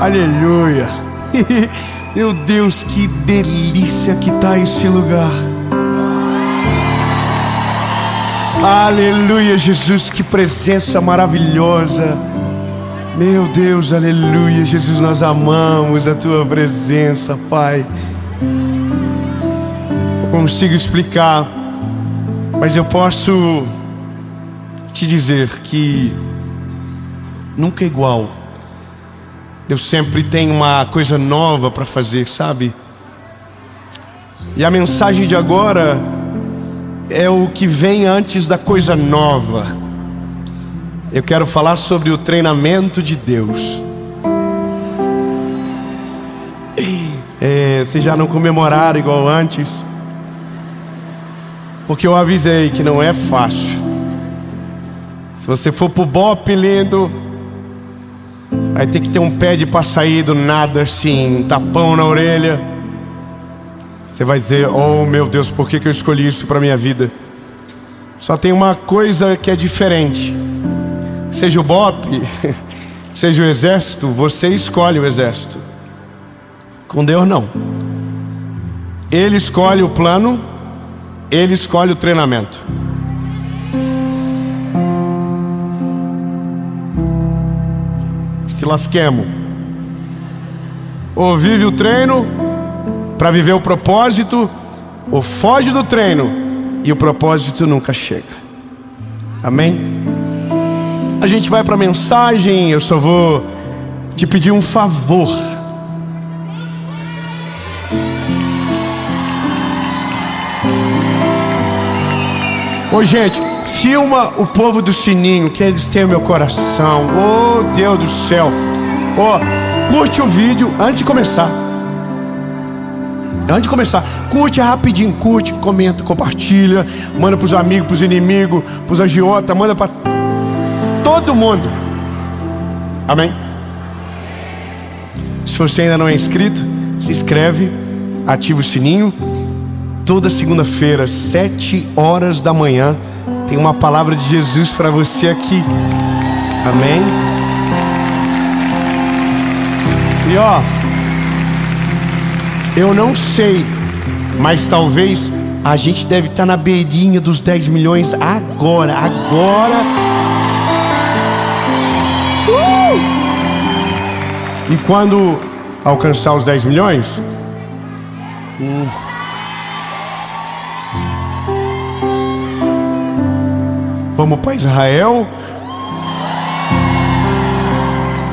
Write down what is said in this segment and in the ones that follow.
Aleluia. Meu Deus, que delícia que está esse lugar. Aleluia, Jesus, que presença maravilhosa. Meu Deus, aleluia, Jesus, nós amamos a tua presença, Pai. Não consigo explicar, mas eu posso te dizer que nunca é igual. Deus sempre tem uma coisa nova para fazer, sabe? E a mensagem de agora é o que vem antes da coisa nova. Eu quero falar sobre o treinamento de Deus. Vocês já não comemoraram igual antes? Porque eu avisei que não é fácil. Se você for pro Bop lindo, vai ter que ter um pé de pra sair do nada assim, um tapão na orelha. Você vai dizer: oh meu Deus, por que eu escolhi isso pra minha vida? Só tem uma coisa que é diferente. Seja o Bop, seja o exército, você escolhe o exército. Com Deus não. Ele escolhe o plano, Ele escolhe o treinamento. Se lasquemos. Ou vive o treino para viver o propósito, ou foge do treino e o propósito nunca chega. Amém? A gente vai para a mensagem. Eu só vou te pedir um favor. Ô gente, filma o povo do sininho, que eles têm o meu coração. Oh Deus do céu. Curte o vídeo antes de começar. Antes de começar, curte rapidinho. Curte, comenta, compartilha. Manda pros amigos, pros inimigos, pros agiotas. Manda pra todo mundo. Amém? Se você ainda não é inscrito, se inscreve, ativa o sininho. Toda segunda-feira, 7 horas da manhã, tem uma palavra de Jesus para você aqui. Amém? E eu não sei, mas talvez a gente deve estar na beirinha dos 10 milhões agora. E quando alcançar os 10 milhões, vamos para Israel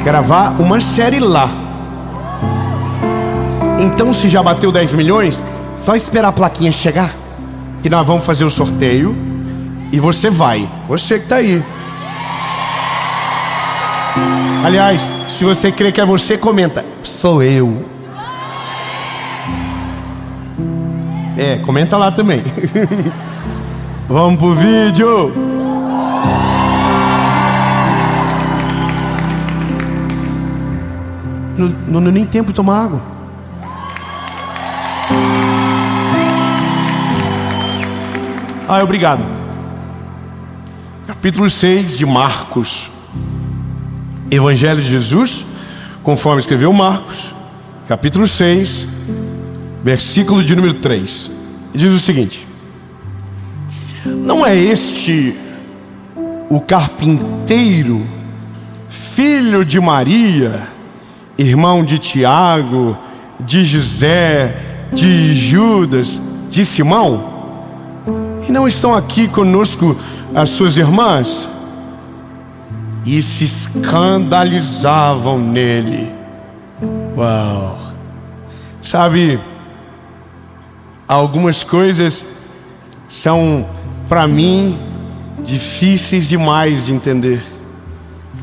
gravar uma série lá. Então, se já bateu 10 milhões, só esperar a plaquinha chegar, que nós vamos fazer o sorteio. E você vai, você que tá aí. Aliás, se você crê que é você, comenta: sou eu. Comenta lá também. Vamos pro vídeo. Não deu nem tempo de tomar água. Obrigado. Capítulo 6 de Marcos. Evangelho de Jesus, conforme escreveu Marcos, capítulo 6, versículo de número 3. Diz o seguinte: não é este o carpinteiro, filho de Maria, irmão de Tiago, de José, de Judas, de Simão? E não estão aqui conosco as suas irmãs? E se escandalizavam nele. Uau! Sabe, algumas coisas são, para mim, difíceis demais de entender.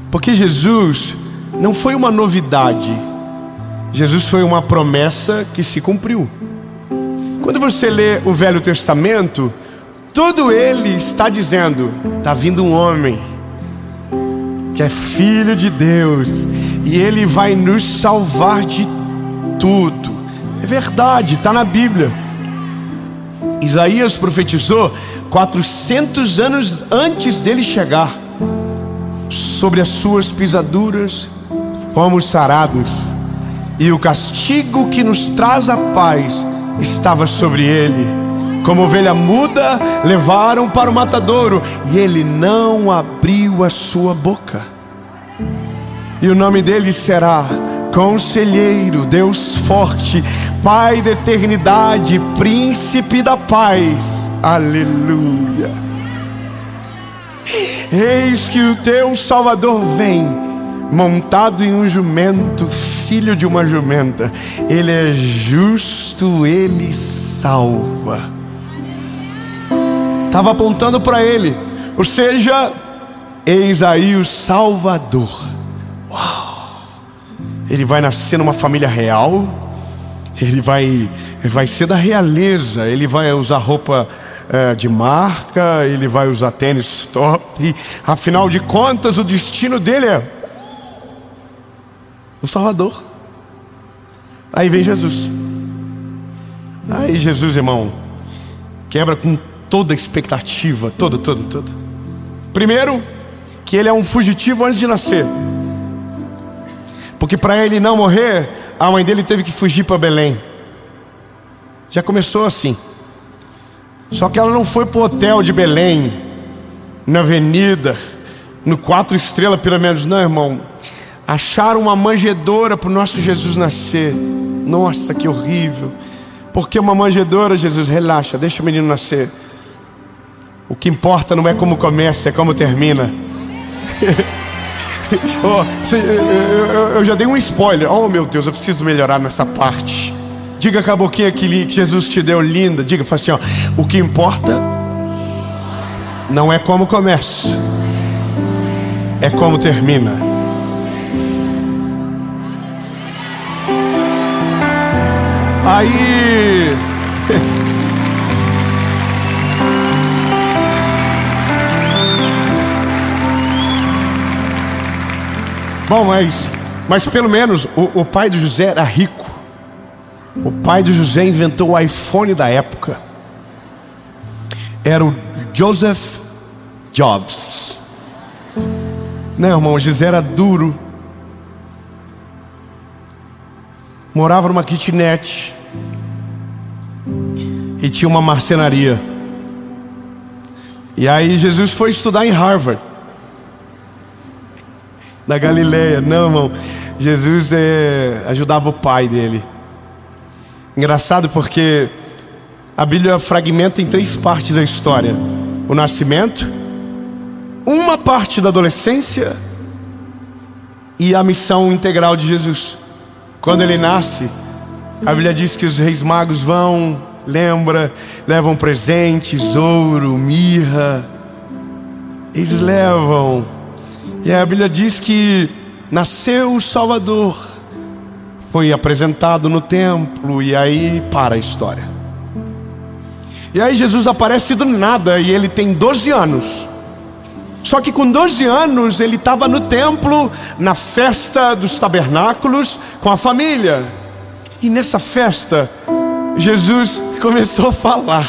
Porque Jesus não foi uma novidade. Jesus foi uma promessa que se cumpriu. Quando você lê o Velho Testamento, tudo ele está dizendo: está vindo um homem que é filho de Deus, e ele vai nos salvar de tudo. É verdade, está na Bíblia. Isaías profetizou 400 anos antes dele chegar: sobre as suas pisaduras fomos sarados. e o castigo que nos traz a paz estava sobre ele. Como ovelha muda, levaram para o matadouro, e ele não abriu a sua boca. E o nome dele será Conselheiro, Deus forte, Pai da eternidade, Príncipe da paz. Aleluia. Eis que o teu Salvador vem, montado em um jumento, filho de uma jumenta. Ele é justo, ele salva. Estava apontando para ele, ou seja, eis aí o Salvador. Uau! Ele vai nascer numa família real. Ele vai ser da realeza. Ele vai usar roupa de marca. Ele vai usar tênis top. Afinal de contas, o destino dele é o Salvador. Aí vem Jesus. Aí Jesus, irmão, quebra com toda a expectativa. Toda. Primeiro, que ele é um fugitivo antes de nascer. Porque para ele não morrer, a mãe dele teve que fugir para Belém. Já começou assim. Só que ela não foi para o hotel de Belém, na avenida, no 4 estrelas pelo menos. Não, irmão. Acharam uma manjedoura para o nosso Jesus nascer. Nossa, que horrível. Por que uma manjedoura, Jesus? Relaxa, deixa o menino nascer. O que importa não é como começa, é como termina. Eu já dei um spoiler. Oh meu Deus, eu preciso melhorar nessa parte. Diga com a boquinha que Jesus te deu linda. Diga, fala assim, ó, o que importa não é como começa, é como termina. Aí bom, mas pelo menos o pai do José era rico. O pai do José inventou o iPhone da época. Era o Joseph Jobs. Não, irmão, José era duro. Morava numa kitnet e tinha uma marcenaria. E aí Jesus foi estudar em Harvard, na Galileia. Não, irmão, Jesus ajudava o pai dele. Engraçado porque a Bíblia fragmenta em 3 partes a história: o nascimento, uma parte da adolescência e a missão integral de Jesus. Quando ele nasce, a Bíblia diz que os reis magos vão, levam presentes, ouro, mirra. Eles levam. E a Bíblia diz que nasceu o Salvador, foi apresentado no templo, e aí para a história. E aí Jesus aparece do nada, e ele tem 12 anos. Só que com 12 anos ele estava no templo, na festa dos tabernáculos, com a família. E nessa festa, Jesus começou a falar.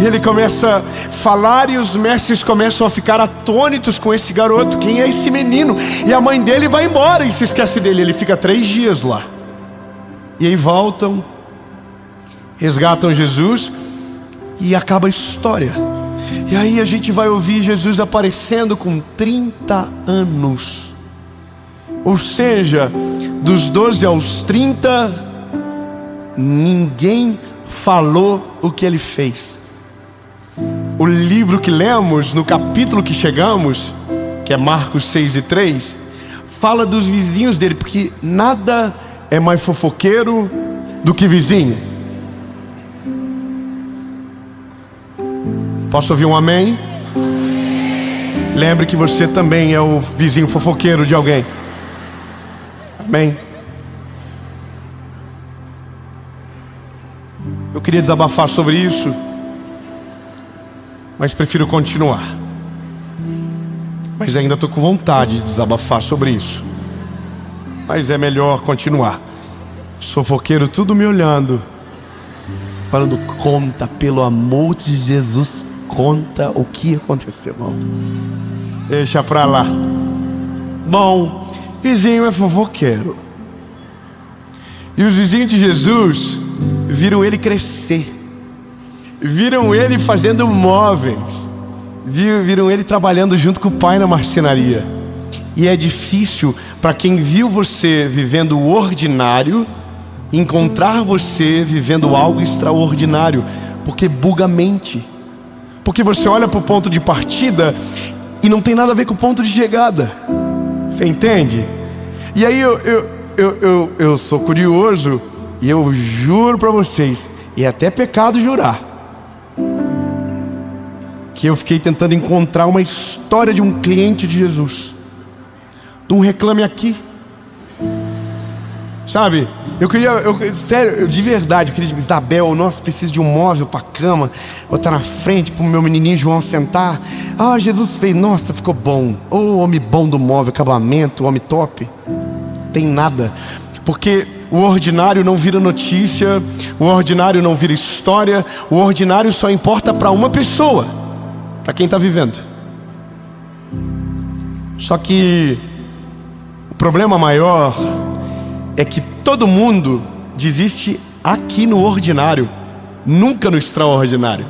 E ele começa a falar, e os mestres começam a ficar atônitos com esse garoto. Quem é esse menino? E a mãe dele vai embora e se esquece dele. Ele fica 3 dias lá. E aí voltam, resgatam Jesus, e acaba a história. E aí a gente vai ouvir Jesus aparecendo com 30 anos. Ou seja, dos 12 aos 30, ninguém falou o que ele fez. O livro que lemos, no capítulo que chegamos, que é Marcos 6:3, fala dos vizinhos dele, porque nada é mais fofoqueiro do que vizinho. Posso ouvir um amém? Lembre que você também é o vizinho fofoqueiro de alguém. Amém? Eu queria desabafar sobre isso, mas prefiro continuar. Mas ainda estou com vontade de desabafar sobre isso, mas é melhor continuar. Fofoqueiro tudo me olhando, falando, conta, pelo amor de Jesus, conta o que aconteceu, irmão. Deixa pra lá. Bom, vizinho é fofoqueiro. E os vizinhos de Jesus viram ele crescer, viram ele fazendo móveis, viram ele trabalhando junto com o pai na marcenaria. E é difícil para quem viu você vivendo o ordinário encontrar você vivendo algo extraordinário, porque buga a mente, porque você olha para o ponto de partida e não tem nada a ver com o ponto de chegada. Você entende? E aí eu sou curioso e eu juro para vocês, e é até pecado jurar, que eu fiquei tentando encontrar uma história de um cliente de Jesus, de um Reclame Aqui, sabe? Sério, de verdade, eu queria dizer, Isabel, nossa, preciso de um móvel para cama, botar na frente para o meu menininho João sentar. Ah, Jesus fez, nossa, ficou bom. Oh, homem bom do móvel, acabamento, homem top. Tem nada, porque o ordinário não vira notícia, o ordinário não vira história, o ordinário só importa para uma pessoa, para quem está vivendo. Só que o problema maior é que todo mundo desiste aqui no ordinário, nunca no extraordinário.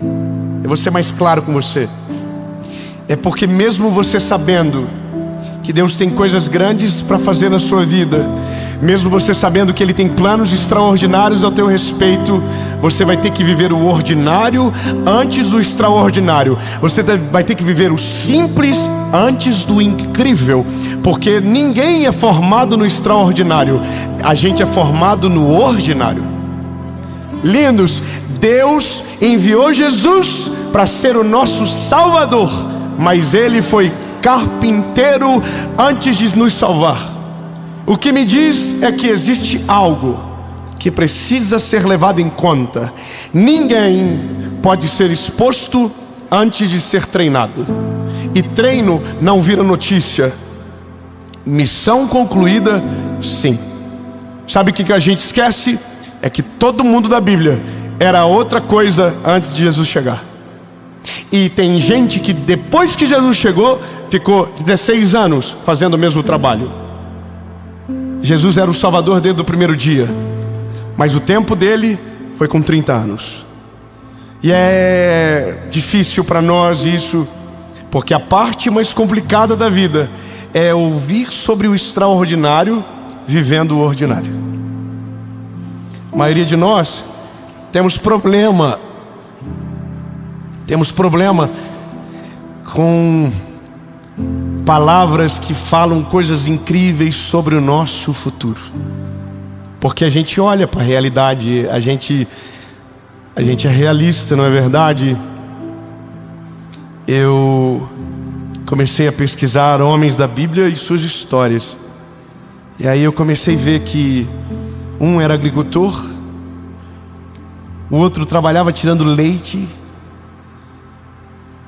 Eu vou ser mais claro com você. É porque mesmo você sabendo que Deus tem coisas grandes para fazer na sua vida, mesmo você sabendo que Ele tem planos extraordinários ao teu respeito, você vai ter que viver o ordinário antes do extraordinário. Você vai ter que viver o simples antes do incrível, porque ninguém é formado no extraordinário, a gente é formado no ordinário. Lindos, Deus enviou Jesus para ser o nosso Salvador, mas Ele foi carpinteiro antes de nos salvar. O que me diz é que existe algo que precisa ser levado em conta. Ninguém pode ser exposto antes de ser treinado. E treino não vira notícia. Missão concluída, sim. Sabe o que a gente esquece? É que todo mundo da Bíblia era outra coisa antes de Jesus chegar. E tem gente que depois que Jesus chegou, ficou 16 anos fazendo o mesmo trabalho. Jesus era o Salvador desde o primeiro dia, mas o tempo dele foi com 30 anos. E é difícil para nós isso, porque a parte mais complicada da vida é ouvir sobre o extraordinário vivendo o ordinário. A maioria de nós temos problema com palavras que falam coisas incríveis sobre o nosso futuro, porque a gente olha para a realidade, a gente é realista, não é verdade? Eu comecei a pesquisar homens da Bíblia e suas histórias, e aí eu comecei a ver que um era agricultor, o outro trabalhava tirando leite,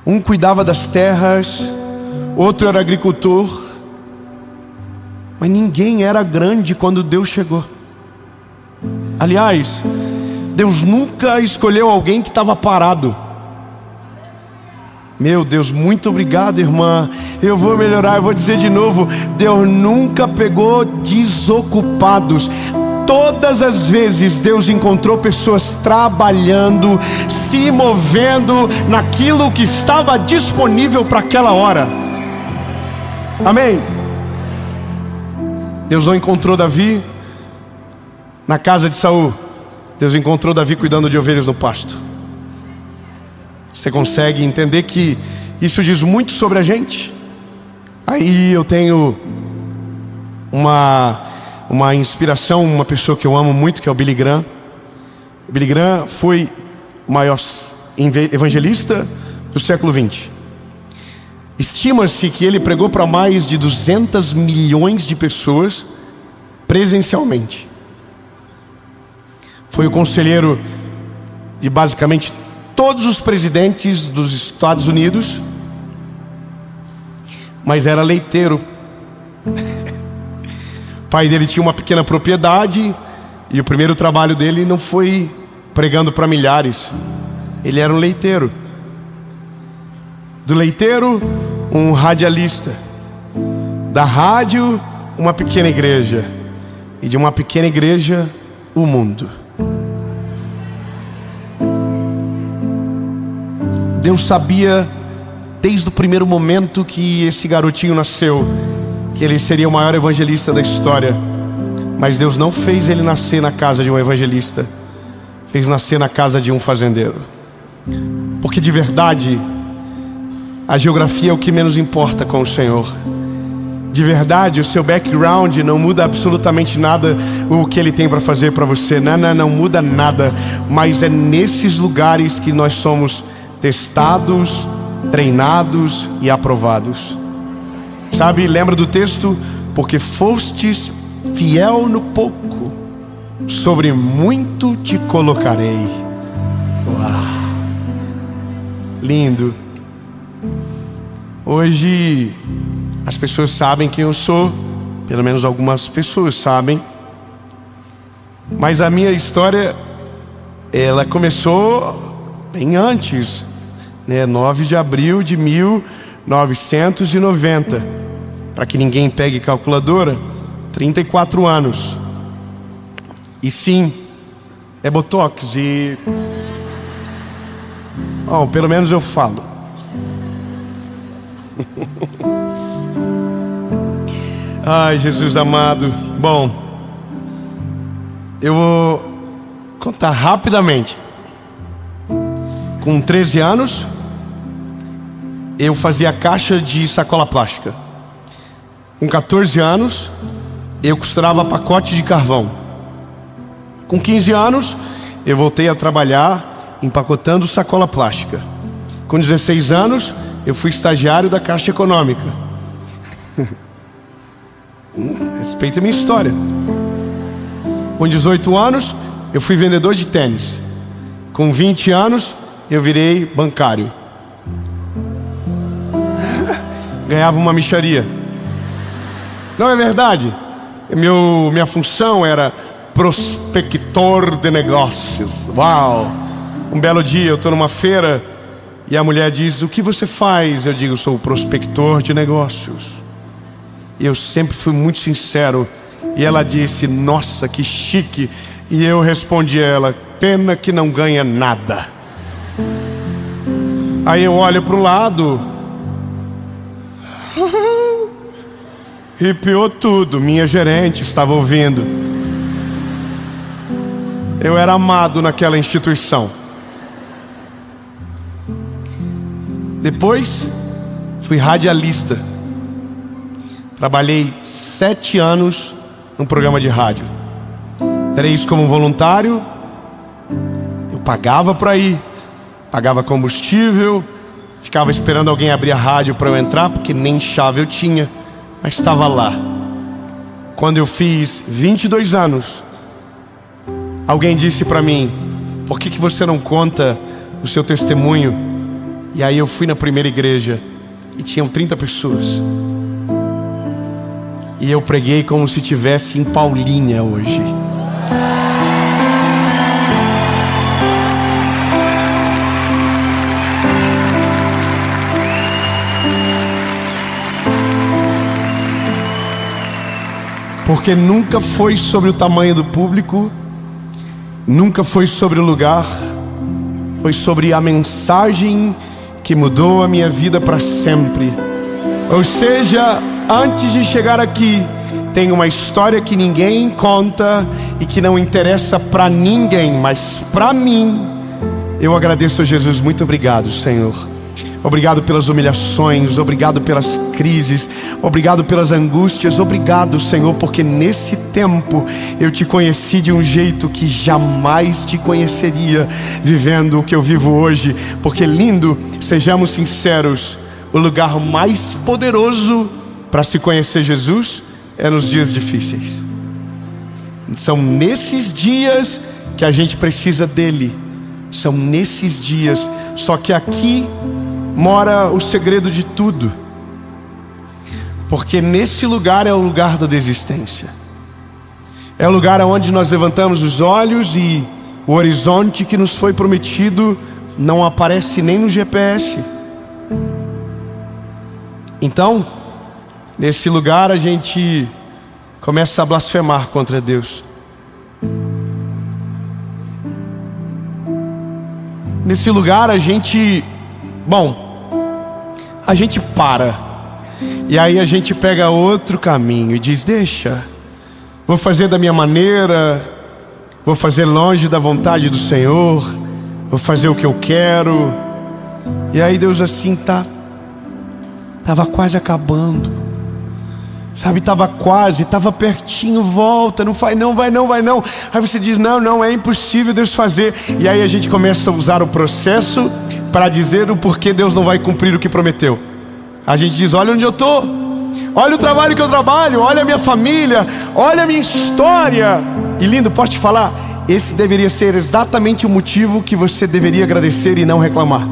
um cuidava das terras, outro era agricultor, mas ninguém era grande quando Deus chegou. Aliás, Deus nunca escolheu alguém que estava parado. Meu Deus, muito obrigado, irmã. Eu vou melhorar, eu vou dizer de novo. Deus nunca pegou desocupados. Todas as vezes Deus encontrou pessoas trabalhando, se movendo naquilo que estava disponível para aquela hora. Amém? Deus não encontrou Davi na casa de Saul. Deus encontrou Davi cuidando de ovelhas no pasto. Você consegue entender que isso diz muito sobre a gente? Aí eu tenho uma inspiração, uma pessoa que eu amo muito, que é o Billy Graham. O Billy Graham foi o maior evangelista do século XX. Estima-se que ele pregou para mais de 200 milhões de pessoas presencialmente. Foi o conselheiro de basicamente todos os presidentes dos Estados Unidos, mas era leiteiro. O pai dele tinha uma pequena propriedade e o primeiro trabalho dele não foi pregando para milhares. Ele era um leiteiro. Do leiteiro, um radialista. Da rádio, uma pequena igreja. E de uma pequena igreja, o mundo. Deus sabia, desde o primeiro momento que esse garotinho nasceu, que ele seria o maior evangelista da história. Mas Deus não fez ele nascer na casa de um evangelista, fez nascer na casa de um fazendeiro. Porque de verdade, a geografia é o que menos importa com o Senhor. De verdade, o seu background não muda absolutamente nada o que Ele tem para fazer para você. Não muda nada. Mas é nesses lugares que nós somos testados, treinados e aprovados. Sabe, lembra do texto? Porque fostes fiel no pouco, sobre muito te colocarei. Uau! Lindo. Hoje as pessoas sabem quem eu sou, pelo menos algumas pessoas sabem. Mas a minha história, ela começou bem antes, né? 9 de abril de 1990. Para que ninguém pegue calculadora, 34 anos. E sim, é botox e... Bom, pelo menos eu falo. Ai, Jesus amado. Bom, eu vou contar rapidamente. Com 13 anos, eu fazia caixa de sacola plástica. Com 14 anos, eu costurava pacote de carvão. Com 15 anos, eu voltei a trabalhar empacotando sacola plástica. Com 16 anos, eu fui estagiário da Caixa Econômica. Respeita a minha história. Com 18 anos, eu fui vendedor de tênis. Com 20 anos, eu virei bancário. Ganhava uma mixaria. Não é verdade? Minha função era prospector de negócios. Uau! Um belo dia eu estou numa feira e a mulher diz: o que você faz? Eu digo: sou prospector de negócios. E eu sempre fui muito sincero. E ela disse: nossa, que chique. E eu respondi a ela: pena que não ganha nada. Aí eu olho para o lado. Arrepiou tudo. Minha gerente estava ouvindo. Eu era amado naquela instituição. Depois fui radialista. Trabalhei 7 anos num programa de rádio. 3 como voluntário. Eu pagava para ir, pagava combustível, ficava esperando alguém abrir a rádio para eu entrar, porque nem chave eu tinha, mas estava lá. Quando eu fiz 22 anos, alguém disse para mim: por que você não conta o seu testemunho? E aí eu fui na primeira igreja e tinham 30 pessoas. E eu preguei como se estivesse em Paulínia hoje. Porque nunca foi sobre o tamanho do público, nunca foi sobre o lugar, foi sobre a mensagem que mudou a minha vida para sempre. Ou seja, antes de chegar aqui, tem uma história que ninguém conta e que não interessa para ninguém, mas para mim. Eu agradeço a Jesus. Muito obrigado, Senhor. Obrigado pelas humilhações, obrigado pelas crises, obrigado pelas angústias, obrigado, Senhor, porque nesse tempo eu te conheci de um jeito que jamais te conheceria vivendo o que eu vivo hoje. Porque lindo, sejamos sinceros, o lugar mais poderoso para se conhecer Jesus é nos dias difíceis. São nesses dias que a gente precisa dele. São nesses dias. Só que aqui mora o segredo de tudo. Porque nesse lugar é o lugar da desistência. É o lugar onde nós levantamos os olhos e o horizonte que nos foi prometido não aparece nem no GPS. Então, Nesse lugar a gente começa a blasfemar contra Deus. Nesse lugar a gente para. E aí a gente pega outro caminho e diz: deixa, vou fazer da minha maneira, vou fazer longe da vontade do Senhor, vou fazer o que eu quero. E aí Deus assim estava quase acabando, sabe, estava pertinho, volta, não vai não. Aí você diz: não, é impossível Deus fazer. E aí a gente começa a usar o processo para dizer o porquê Deus não vai cumprir o que prometeu. A gente diz: olha onde eu estou, olha o trabalho que eu trabalho, olha a minha família, olha a minha história. E lindo, posso te falar, esse deveria ser exatamente o motivo que você deveria agradecer e não reclamar.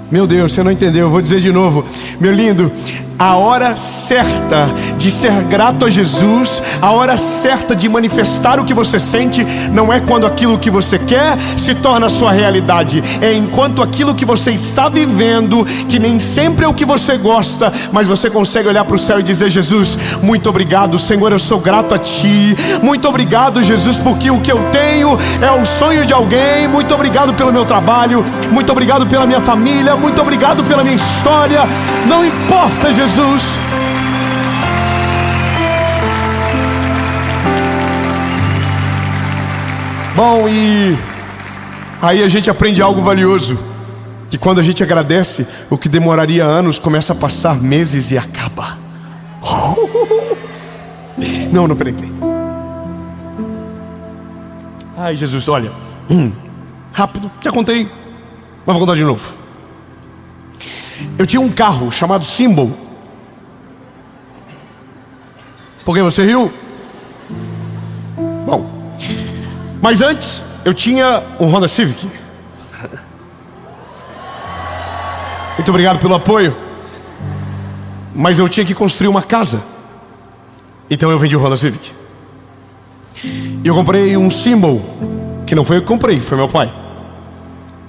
Meu Deus, você não entendeu, eu vou dizer de novo. Meu lindo, a hora certa de ser grato a Jesus, a hora certa de manifestar o que você sente, não é quando aquilo que você quer se torna a sua realidade. É enquanto aquilo que você está vivendo, que nem sempre é o que você gosta, mas você consegue olhar para o céu e dizer: Jesus, muito obrigado, Senhor, eu sou grato a Ti. Muito obrigado, Jesus, porque o que eu tenho é o sonho de alguém. Muito obrigado pelo meu trabalho, muito obrigado pela minha família, muito obrigado pela minha história. Não importa, Jesus. Bom, e aí a gente aprende algo valioso, que quando a gente agradece, o que demoraria anos começa a passar meses e acaba. Não, peraí. Ai, Jesus, olha, rápido, já contei, mas vou contar de novo. Eu tinha um carro chamado Symbol. Por que você riu? Bom, mas antes eu tinha um Honda Civic. Muito obrigado pelo apoio. Mas eu tinha que construir uma casa, então eu vendi o Honda Civic. E eu comprei um Symbol, que não foi eu que comprei, foi meu pai.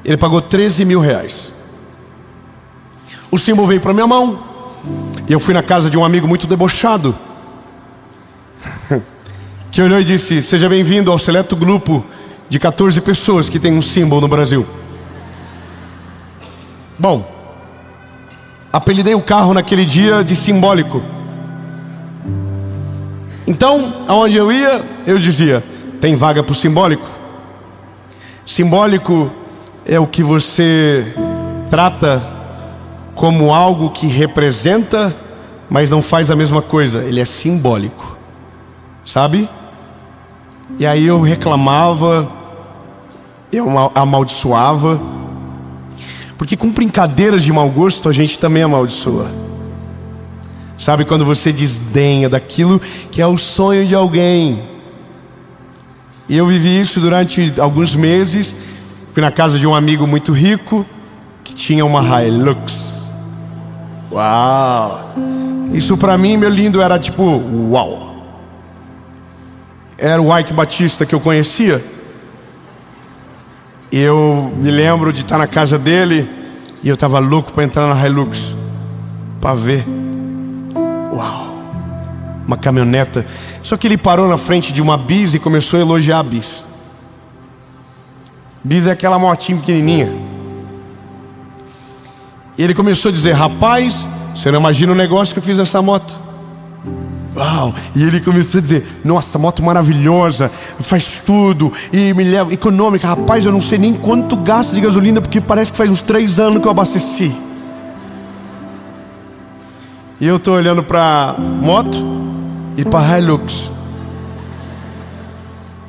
Ele pagou 13 mil reais. O Symbol veio para minha mão, e eu fui na casa de um amigo muito debochado, que olhou e disse: seja bem-vindo ao seleto grupo de 14 pessoas que tem um Symbol no Brasil. Bom, apelidei o carro naquele dia de Simbólico. Então, aonde eu ia, eu dizia: tem vaga para o Simbólico? Simbólico é o que você trata como algo que representa, mas não faz a mesma coisa. Ele é simbólico, sabe? E aí eu reclamava, eu amaldiçoava, porque com brincadeiras de mau gosto a gente também amaldiçoa. Sabe, quando você desdenha daquilo que é o sonho de alguém. E eu vivi isso durante alguns meses. Fui na casa de um amigo muito rico, que tinha uma Hilux. Uau! Isso pra mim, meu lindo, era tipo, uau! Era o Ike Batista que eu conhecia. E eu me lembro de estar na casa dele, e eu estava louco para entrar na Hilux, para ver. Uau! Uma caminhoneta. Só que ele parou na frente de uma Bis e começou a elogiar a Bis. Bis é aquela motinha pequenininha. E ele começou a dizer: rapaz, você não imagina o negócio que eu fiz nessa moto. Uau! E ele começou a dizer: nossa, moto maravilhosa, faz tudo e me leva, econômica. Rapaz, eu não sei nem quanto gasta de gasolina, porque parece que faz uns 3 anos que eu abasteci. E eu tô olhando pra moto e pra Hilux.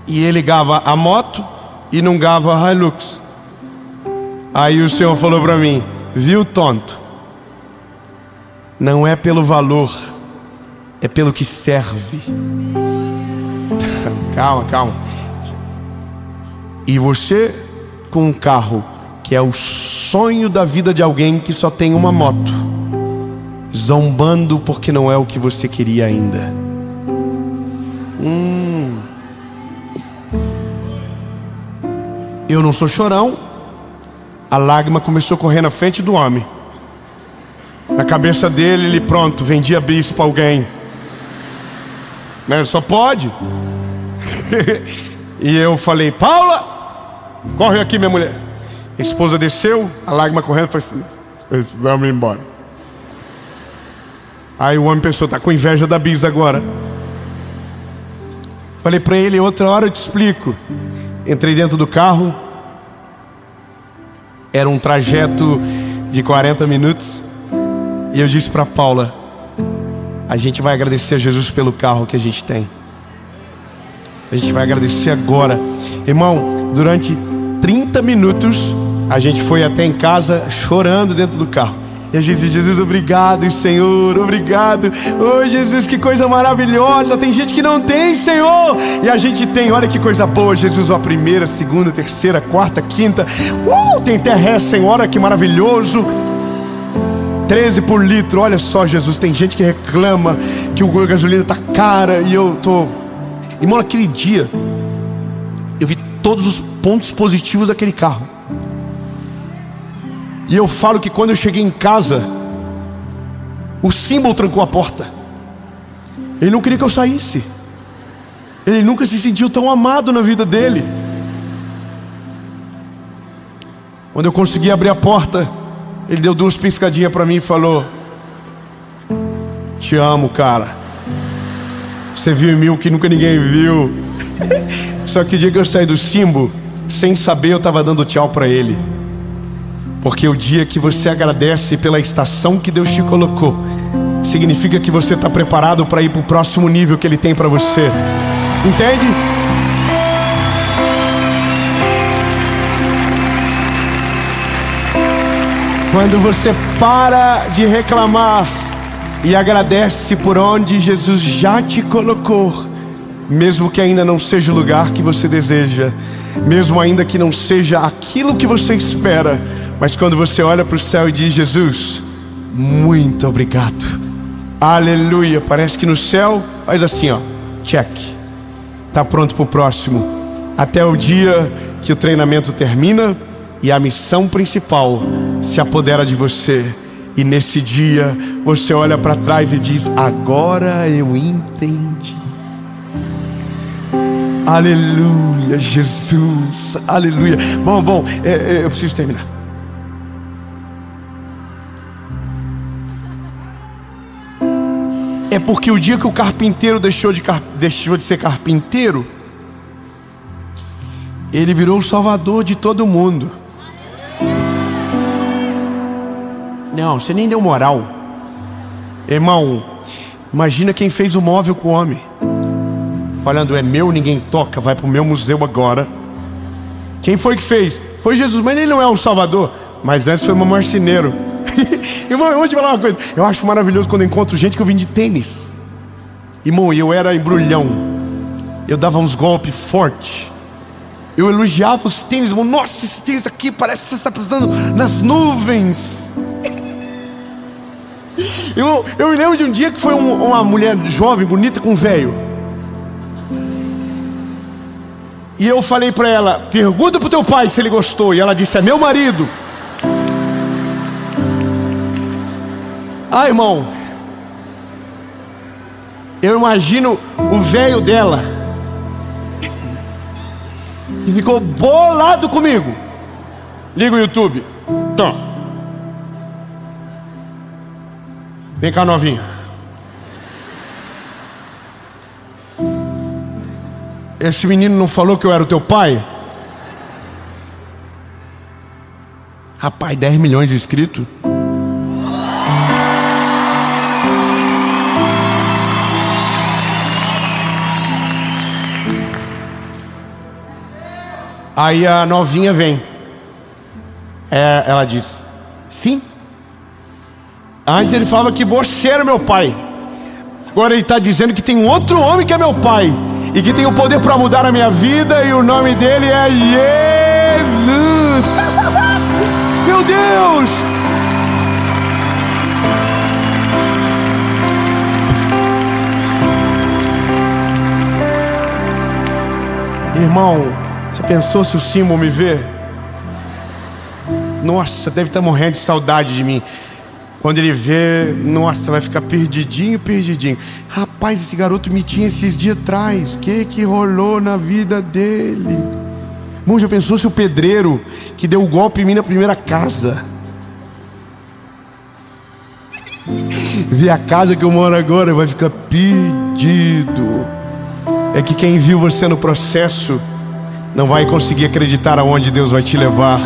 E ele gava a moto e não gava a Hilux. Aí o Senhor falou pra mim: viu, tonto? Não é pelo valor, é pelo que serve. Calma. E você com um carro que é o sonho da vida de alguém que só tem uma moto, zombando porque não é o que você queria ainda. Eu não sou chorão. A lágrima começou a correr na frente do homem. Na cabeça dele, ele pronto, vendia bis pra alguém. Né? Só pode. E eu falei: Paula, corre aqui, minha mulher. A esposa desceu, a lágrima correndo, falei assim: precisamos ir embora. Aí o homem pensou: tá com inveja da bis agora. Falei pra ele: outra hora eu te explico. Entrei dentro do carro. Era um trajeto de 40 minutos. E eu disse pra Paula: a gente vai agradecer a Jesus pelo carro que a gente tem. A gente vai agradecer agora. Irmão, durante 30 minutos a gente foi até em casa chorando dentro do carro. E a gente disse: Jesus, obrigado, Senhor, obrigado. Oh, Jesus, que coisa maravilhosa. Tem gente que não tem, Senhor. E a gente tem, olha que coisa boa, Jesus. A primeira, segunda, terceira, quarta, quinta. Tem terra, Senhor, olha que maravilhoso. 13 por litro, olha só, Jesus. Tem gente que reclama que a gasolina tá cara. E eu tô... Irmão, naquele dia eu vi todos os pontos positivos daquele carro. E eu falo que quando eu cheguei em casa, o símbolo trancou a porta. Ele não queria que eu saísse. Ele nunca se sentiu tão amado na vida dele. Quando eu consegui abrir a porta, ele deu 2 piscadinhas para mim e falou: te amo, cara. Você viu em mim o que nunca ninguém viu. Só que o dia que eu saí do símbolo, sem saber, eu estava dando tchau para ele. Porque o dia que você agradece pela estação que Deus te colocou, significa que você está preparado para ir para o próximo nível que Ele tem para você. Entende? Quando você para de reclamar e agradece por onde Jesus já te colocou, mesmo que ainda não seja o lugar que você deseja, mesmo ainda que não seja aquilo que você espera, mas quando você olha para o céu e diz: Jesus, muito obrigado, aleluia. Parece que no céu faz assim, ó, check. Tá pronto para o próximo. Até o dia que o treinamento termina e a missão principal se apodera de você. E nesse dia você olha para trás e diz: agora eu entendi. Aleluia, Jesus, aleluia. Bom, eu preciso terminar. É porque o dia que o carpinteiro deixou de ser carpinteiro, ele virou o salvador de todo mundo. Não, você nem deu moral. Irmão, imagina quem fez o móvel com o homem, falando: é meu, ninguém toca, vai pro meu museu agora. Quem foi que fez? Foi Jesus, mas ele não é o salvador. Mas antes foi um marceneiro. Irmão, eu vou te falar uma coisa. Eu acho maravilhoso quando eu encontro gente que eu vim de tênis. Irmão, eu era embrulhão. Eu dava uns golpes fortes. Eu elogiava os tênis, irmão. Nossa, esse tênis aqui parece que você está pisando nas nuvens. Irmão, eu me lembro de um dia que foi uma mulher jovem, bonita, com um velho. E eu falei pra ela: pergunta pro teu pai se ele gostou. E ela disse: é meu marido. Ah, irmão, eu imagino o velho dela, que ficou bolado comigo. Liga o YouTube. Então, vem cá, novinha. Esse menino não falou que eu era o teu pai? Rapaz, 10 milhões de inscritos. Aí a novinha vem. Ela diz: sim. Antes ele falava que você era meu pai. Agora ele está dizendo que tem um outro homem que é meu pai e que tem o poder para mudar a minha vida, e o nome dele é Jesus. Meu Deus! Irmão, você pensou se o Simon me ver? Nossa, deve estar morrendo de saudade de mim. Quando ele vê, nossa, vai ficar perdidinho. Rapaz, esse garoto me tinha esses dias atrás. Que rolou na vida dele? Irmão, já pensou se o pedreiro que deu o golpe em mim na primeira casa vê a casa que eu moro agora, vai ficar perdido. É que quem viu você no processo não vai conseguir acreditar aonde Deus vai te levar.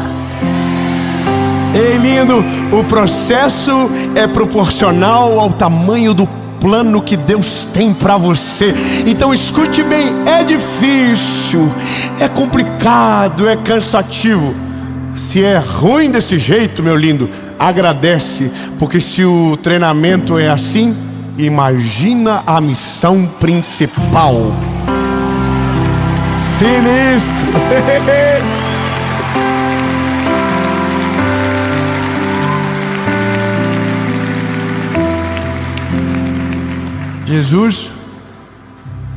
Ei, lindo, o processo é proporcional ao tamanho do plano que Deus tem para você. Então escute bem, é difícil, é complicado, é cansativo. Se é ruim desse jeito, meu lindo, agradece, porque se o treinamento é assim, imagina a missão principal. Sinistro. Jesus,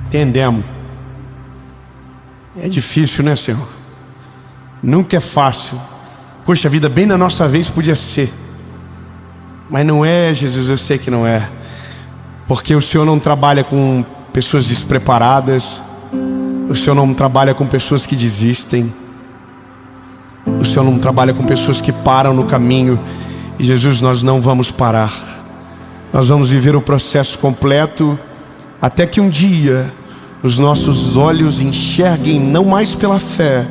entendemos. É difícil, né, Senhor? Nunca é fácil. Poxa, a vida bem na nossa vez podia ser. Mas não é, Jesus, eu sei que não é. Porque o Senhor não trabalha com pessoas despreparadas. O Senhor não trabalha com pessoas que desistem. O Senhor não trabalha com pessoas que param no caminho. E Jesus, nós não vamos parar. Nós vamos viver o processo completo, até que um dia os nossos olhos enxerguem não mais pela fé,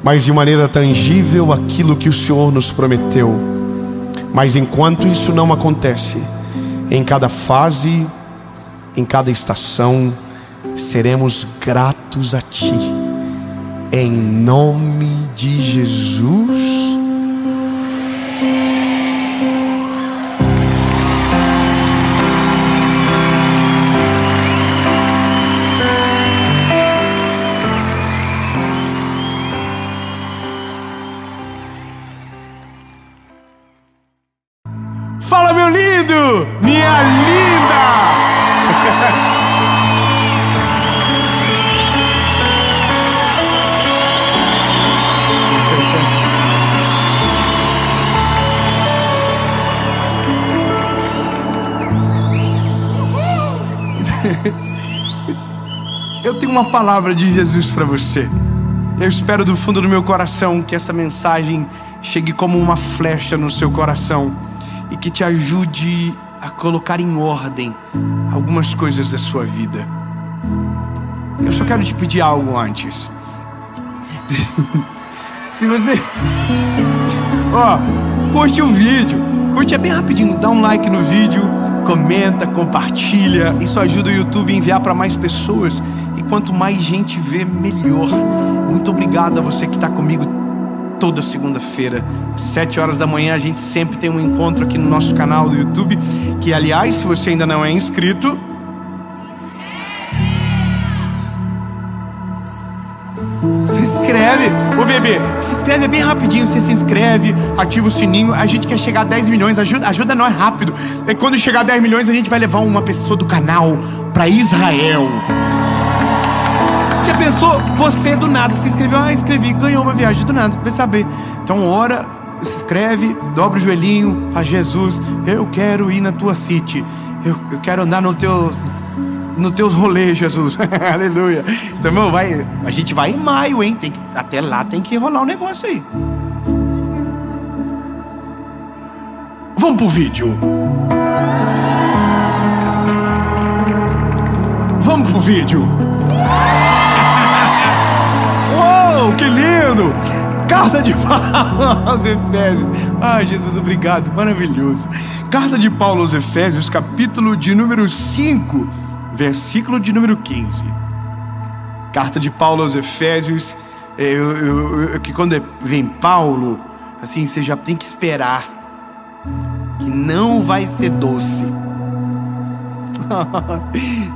mas de maneira tangível aquilo que o Senhor nos prometeu. Mas enquanto isso não acontece, em cada fase, em cada estação, seremos gratos a Ti. Em nome de Jesus. Fala, meu lindo, minha linda. Eu tenho uma palavra de Jesus para você. Eu espero do fundo do meu coração que essa mensagem chegue como uma flecha no seu coração e que te ajude a colocar em ordem algumas coisas da sua vida. Eu só quero te pedir algo antes. Se você curte o vídeo, curte, é bem rapidinho, dá um like no vídeo, comenta, compartilha. Isso ajuda o YouTube a enviar para mais pessoas, e quanto mais gente vê, melhor. Muito obrigado a você que está comigo toda segunda-feira, 7 horas da manhã. A gente sempre tem um encontro aqui no nosso canal do YouTube, que, aliás, se você ainda não é inscrito, se inscreve. Ô bebê, se inscreve, é bem rapidinho. Você se inscreve, ativa o sininho. A gente quer chegar a 10 milhões, ajuda nós rápido. E quando chegar a 10 milhões, a gente vai levar uma pessoa do canal para Israel. Já pensou? Você do nada se inscreveu, inscrevi, ganhou uma viagem do nada, vai saber. Então ora, se inscreve, dobra o joelhinho, faz: Jesus, eu quero ir na tua city, eu quero andar no teus rolês, Jesus. Aleluia. Então, irmão, a gente vai em maio, hein? Até lá tem que rolar um negócio aí. Vamos pro vídeo. Vamos pro vídeo. Uou, que lindo! Carta de Paulo aos Efésios. Ai, Jesus, obrigado, maravilhoso. Carta de Paulo aos Efésios, capítulo de número 5, versículo de número 15. Carta de Paulo aos Efésios. Que quando vem Paulo, assim, você já tem que esperar que não vai ser doce.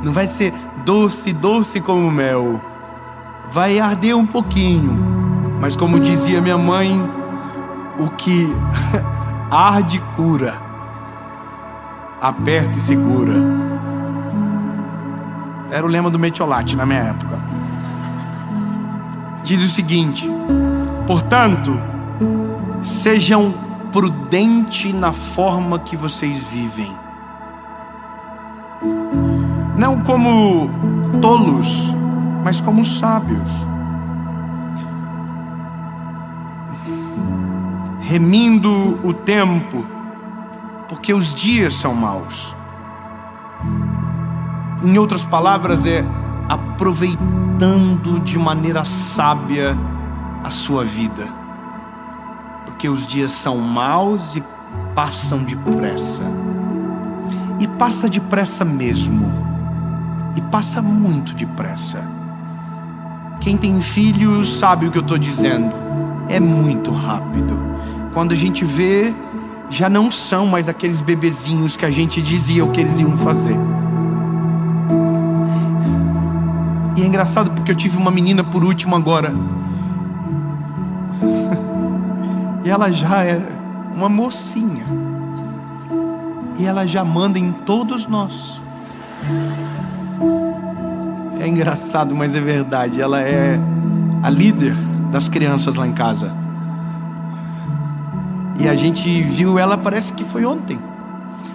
Não vai ser doce como mel. Vai arder um pouquinho, mas como dizia minha mãe, o que arde cura, aperta e segura. Era o lema do Metiolate na minha época. Diz o seguinte: portanto, sejam prudente na forma que vocês vivem. Não como tolos, mas como sábios. Remindo o tempo, porque os dias são maus. Em outras palavras, é aproveitando de maneira sábia a sua vida, porque os dias são maus e passam depressa. E passa depressa mesmo, e passa muito depressa. Quem tem filhos sabe o que eu estou dizendo. É muito rápido. Quando a gente vê, já não são mais aqueles bebezinhos que a gente dizia o que eles iam fazer. E é engraçado porque eu tive uma menina por último agora. E ela já é uma mocinha. E ela já manda em todos nós. É engraçado, mas é verdade. Ela é a líder das crianças lá em casa. E a gente viu ela, parece que foi ontem.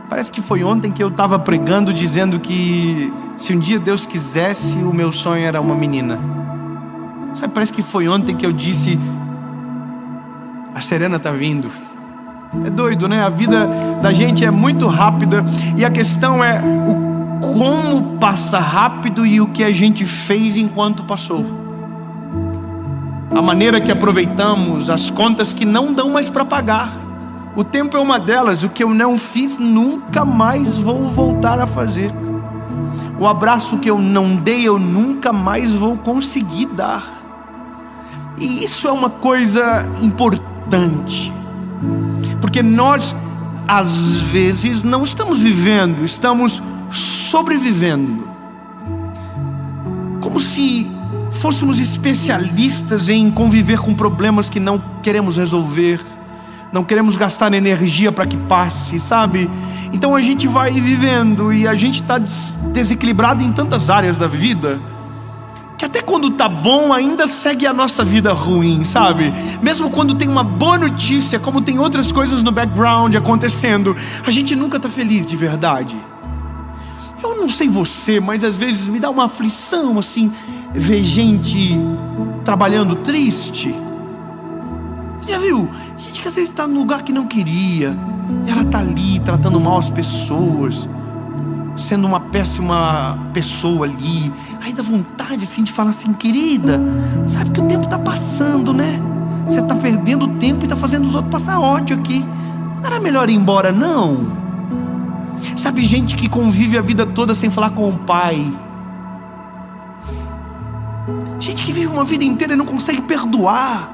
Parece que foi ontem que eu estava pregando, dizendo que se um dia Deus quisesse, o meu sonho era uma menina. Sabe, parece que foi ontem que eu disse: a Serena está vindo. É doido, né? A vida da gente é muito rápida. E a questão é o como passa rápido e o que a gente fez enquanto passou. A maneira que aproveitamos, as contas que não dão mais para pagar. O tempo é uma delas. O que eu não fiz, nunca mais vou voltar a fazer. O abraço que eu não dei, eu nunca mais vou conseguir dar. E isso é uma coisa importante, porque nós, às vezes, não estamos vivendo, estamos sobrevivendo. Como se fôssemos especialistas em conviver com problemas que não queremos resolver, não queremos gastar energia para que passe, sabe? Então a gente vai vivendo e a gente está desequilibrado em tantas áreas da vida, que até quando tá bom ainda segue a nossa vida ruim, sabe? Mesmo quando tem uma boa notícia, como tem outras coisas no background acontecendo, a gente nunca tá feliz de verdade. Eu não sei você, mas às vezes me dá uma aflição assim, ver gente trabalhando triste. Você já viu? Gente que às vezes está num lugar que não queria, ela tá ali tratando mal as pessoas, sendo uma péssima pessoa ali. Aí dá vontade assim de falar assim: querida, sabe que o tempo tá passando, né? Você tá perdendo tempo e tá fazendo os outros passar ódio aqui. Não era melhor ir embora, não? Sabe, gente que convive a vida toda sem falar com o pai. Gente que vive uma vida inteira e não consegue perdoar.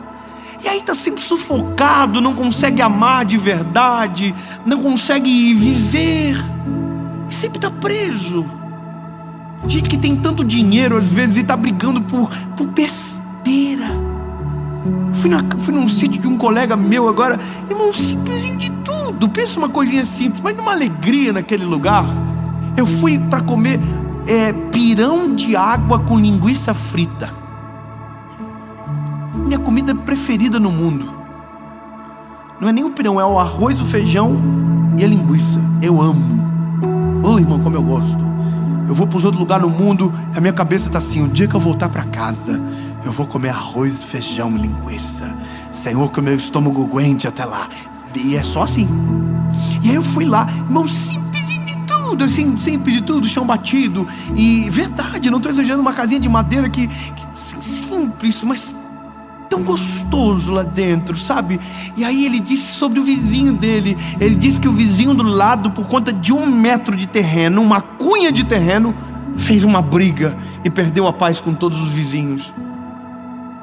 E aí tá sempre sufocado, não consegue amar de verdade, não consegue viver, e sempre tá preso. Gente que tem tanto dinheiro às vezes e tá brigando por besteira. Fui num sítio de um colega meu agora, irmão, simplesinho de tudo. Pensa uma coisinha simples, mas numa alegria naquele lugar. Eu fui para comer pirão de água com linguiça frita. Minha comida preferida no mundo. Não é nem o pirão, é o arroz, o feijão e a linguiça. Eu amo. Oh, irmão, como eu gosto. Eu vou para os outros lugares no mundo, a minha cabeça está assim: o dia que eu voltar para casa, eu vou comer arroz, feijão e linguiça. Senhor, que o meu estômago aguente até lá. E é só assim. E aí eu fui lá, irmão, simplesinho de tudo, assim, simples de tudo, chão batido. E verdade, não estou exagerando, uma casinha de madeira que simples, mas tão gostoso lá dentro, sabe? E aí ele disse sobre o vizinho dele. Ele disse que o vizinho do lado, por conta de 1 metro de terreno, uma cunha de terreno, fez uma briga e perdeu a paz com todos os vizinhos.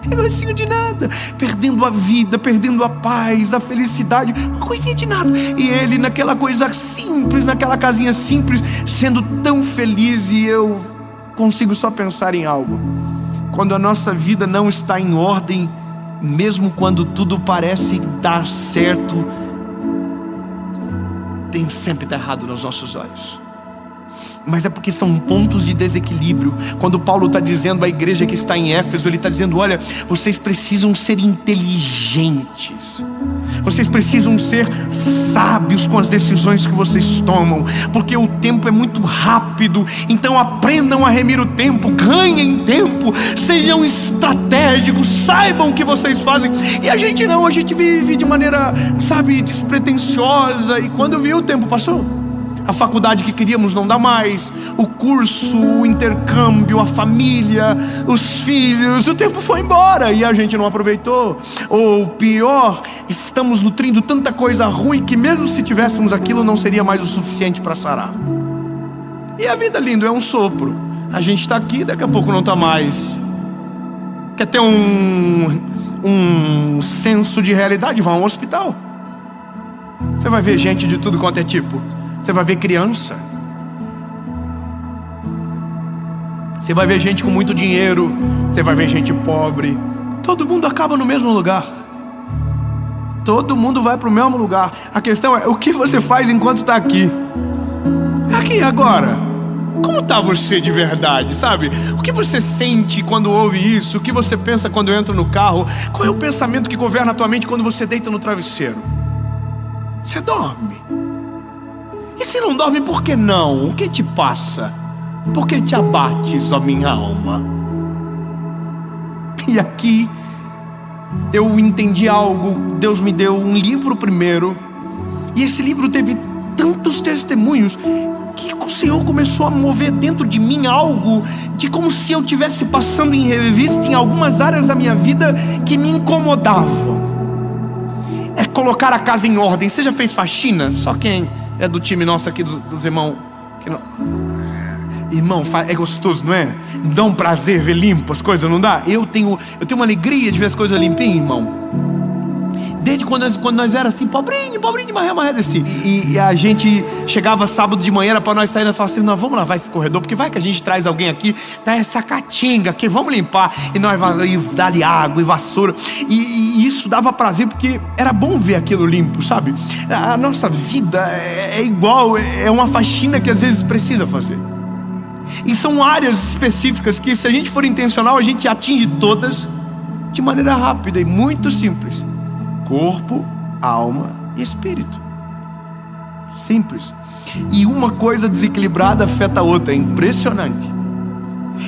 Negocinho de nada, perdendo a vida, perdendo a paz, a felicidade, uma coisinha de nada. E ele naquela coisa simples, naquela casinha simples, sendo tão feliz. E eu consigo só pensar em algo: quando a nossa vida não está em ordem, mesmo quando tudo parece dar certo, tem sempre estar errado nos nossos olhos. Mas é porque são pontos de desequilíbrio. Quando Paulo está dizendo à igreja que está em Éfeso, ele está dizendo: olha, vocês precisam ser inteligentes. Vocês precisam ser sábios com as decisões que vocês tomam, porque o tempo é muito rápido. Então aprendam a remir o tempo, ganhem tempo, sejam estratégicos, saibam o que vocês fazem. E a gente vive de maneira, despretensiosa. E quando viu, o tempo passou. A faculdade que queríamos não dá mais, o curso, o intercâmbio, a família, os filhos, o tempo foi embora e a gente não aproveitou. Ou pior, estamos nutrindo tanta coisa ruim que mesmo se tivéssemos aquilo não seria mais o suficiente para sarar. E a vida, lindo, é um sopro. A gente está aqui, daqui a pouco não está mais. Quer ter um senso de realidade? Vá a um hospital. Você vai ver gente de tudo quanto é tipo. Você vai ver criança. Você vai ver gente com muito dinheiro. Você vai ver gente pobre. Todo mundo acaba no mesmo lugar. Todo mundo vai para o mesmo lugar. A questão é, o que você faz enquanto está aqui? Aqui agora. Como está você de verdade, sabe? O que você sente quando ouve isso? O que você pensa quando entra no carro? Qual é o pensamento que governa a tua mente quando você deita no travesseiro? Você dorme. E se não dorme, por que não? O que te passa? Por que te abates, ó minha alma? E aqui eu entendi algo. Deus me deu um livro primeiro, e esse livro teve tantos testemunhos que o Senhor começou a mover dentro de mim algo de como se eu estivesse passando em revista em algumas áreas da minha vida que me incomodavam. É colocar a casa em ordem. Você já fez faxina? Só quem é do time nosso aqui, dos irmãos que não... Irmão, é gostoso, não é? Dá um prazer ver limpo as coisas, não dá? Eu tenho uma alegria de ver as coisas limpinhas, irmão. Desde quando nós era assim, pobrinho de maré assim. E a gente chegava sábado de manhã, era pra nós sair, nós falávamos assim, nós vamos lavar esse corredor, porque vai que a gente traz alguém aqui, tá essa catinga aqui, vamos limpar. E nós dá-lhe água e vassoura. E isso dava prazer, porque era bom ver aquilo limpo, sabe? A nossa vida é igual, é uma faxina que às vezes precisa fazer. E são áreas específicas que, se a gente for intencional, a gente atinge todas de maneira rápida e muito simples. Corpo, alma e espírito. Simples. E uma coisa desequilibrada afeta a outra. É impressionante.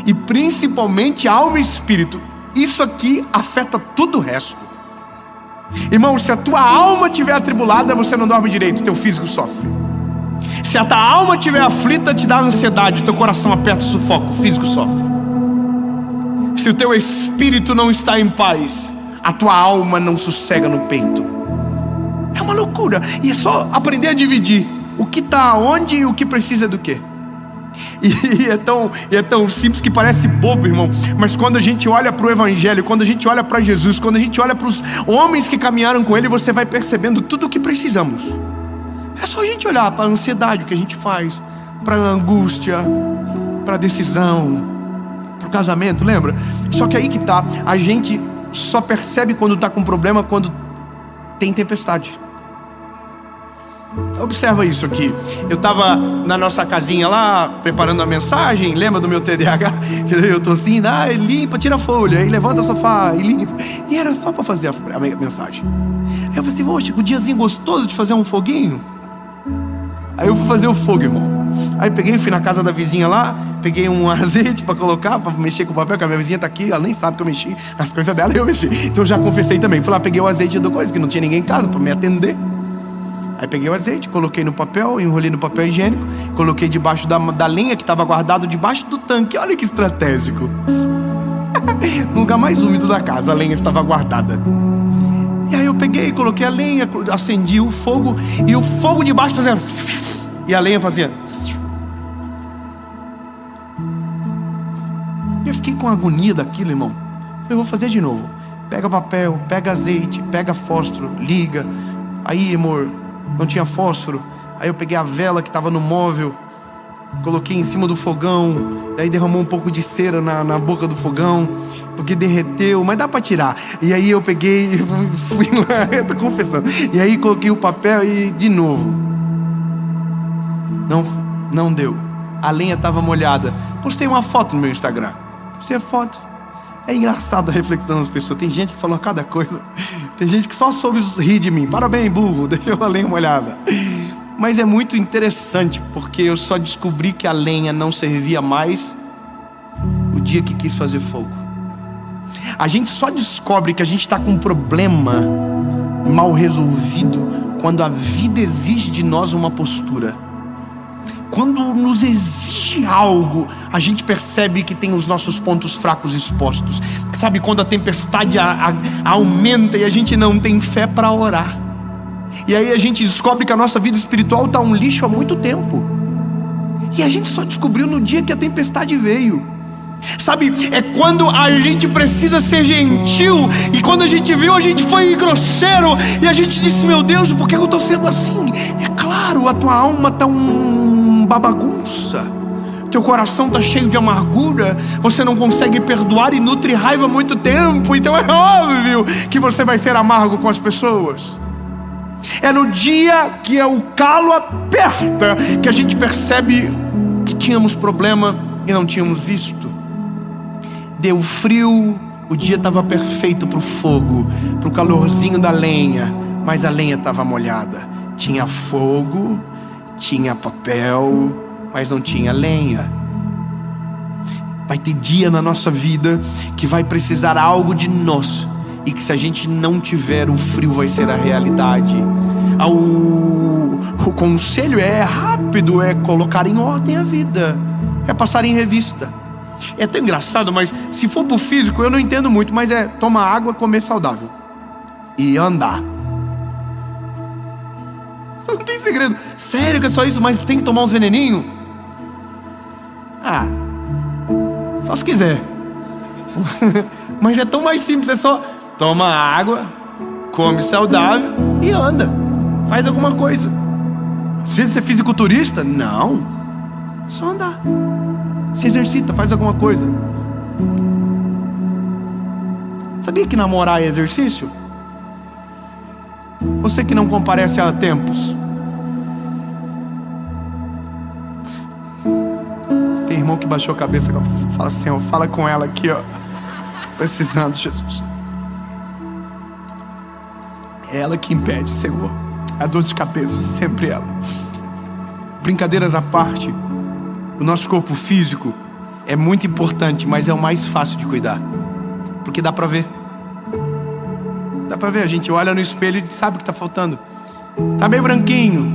E principalmente alma e espírito. Isso aqui afeta tudo o resto. Irmão, se a tua alma estiver atribulada, você não dorme direito, teu físico sofre. Se a tua alma estiver aflita, te dá ansiedade, teu coração aperta, sufoca, o físico sofre. Se o teu espírito não está em paz, a tua alma não sossega no peito. É uma loucura. E é só aprender a dividir o que está onde e o que precisa do quê. E é tão simples que parece bobo, irmão. Mas quando a gente olha para o Evangelho, quando a gente olha para Jesus, quando a gente olha para os homens que caminharam com Ele, você vai percebendo tudo o que precisamos. É só a gente olhar para a ansiedade, o que a gente faz, para a angústia, para a decisão, para o casamento, lembra? Só que aí que tá, a gente só percebe quando está com problema quando tem tempestade. Observa isso aqui. Eu estava na nossa casinha lá, preparando a mensagem. Lembra do meu TDAH? Eu estou assim, limpa, tira a folha, aí levanta o sofá e limpa. E era só para fazer a mensagem. Aí eu falei assim, poxa, o diazinho gostoso de fazer um foguinho. Aí eu fui fazer o fogo, irmão. Aí peguei, fui na casa da vizinha lá, peguei um azeite pra colocar, pra mexer com o papel, que a minha vizinha tá aqui, ela nem sabe que eu mexi nas coisas dela, eu mexi. Então eu já confessei também. Fui lá, peguei o azeite do coisa, porque não tinha ninguém em casa pra me atender. Aí peguei o azeite, coloquei no papel, enrolei no papel higiênico, coloquei debaixo da lenha que estava guardado debaixo do tanque. Olha que estratégico. No lugar mais úmido da casa, a lenha estava guardada. E aí eu peguei, coloquei a lenha, acendi o fogo, e o fogo de baixo fazia... E a lenha fazia... E eu fiquei com a agonia daquilo, irmão. Eu vou fazer de novo. Pega papel, pega azeite, pega fósforo, liga. Aí, amor, não tinha fósforo. Aí eu peguei a vela que estava no móvel, coloquei em cima do fogão. Aí derramou um pouco de cera na boca do fogão, porque derreteu, mas dá pra tirar. E aí eu peguei, fui lá, eu tô confessando. E aí coloquei o papel e de novo. Não deu. A lenha estava molhada. Postei uma foto no meu Instagram. Postei a foto. É engraçado a reflexão das pessoas. Tem gente que falou cada coisa. Tem gente que só soube rir de mim. Parabéns, burro, deixa eu a lenha molhada. Mas é muito interessante, porque eu só descobri que a lenha não servia mais o dia que quis fazer fogo. A gente só descobre que a gente está com um problema mal resolvido quando a vida exige de nós uma postura. Quando nos exige algo, a gente percebe que tem os nossos pontos fracos expostos. Sabe, quando a tempestade aumenta e a gente não tem fé para orar. E aí a gente descobre que a nossa vida espiritual está um lixo há muito tempo. E a gente só descobriu no dia que a tempestade veio. Sabe, é quando a gente precisa ser gentil. E quando a gente viu, a gente foi grosseiro. E a gente disse, meu Deus, por que eu estou sendo assim? É claro, a tua alma está uma bagunça. Teu coração está cheio de amargura. Você não consegue perdoar e nutre raiva há muito tempo. Então é óbvio que você vai ser amargo com as pessoas. É no dia que o calo aperta que a gente percebe que tínhamos problema e não tínhamos visto. Deu frio, o dia estava perfeito para o fogo, para o calorzinho da lenha, mas a lenha estava molhada. Tinha fogo, tinha papel, mas não tinha lenha. Vai ter dia na nossa vida que vai precisar algo de nós, e que se a gente não tiver, o frio vai ser a realidade. O conselho é rápido, é colocar em ordem a vida, é passar em revista. É tão engraçado, mas se for pro físico eu não entendo muito, mas é tomar água, comer saudável e andar. Não tem segredo. Sério que é só isso? Mas tem que tomar uns veneninhos? Só se quiser. Mas é tão mais simples, é só toma água, come saudável e anda. Faz alguma coisa. Precisa ser fisiculturista? Não. Só andar. Se exercita, faz alguma coisa. Sabia que namorar é exercício? Você que não comparece há tempos. Tem irmão que baixou a cabeça e fala assim, fala com ela aqui, ó. Precisando, Jesus. É ela que impede, Senhor. A dor de cabeça, sempre ela. Brincadeiras à parte, o nosso corpo físico é muito importante, mas é o mais fácil de cuidar, porque dá pra ver. Dá pra ver, a gente olha no espelho e sabe o que tá faltando. Tá meio branquinho.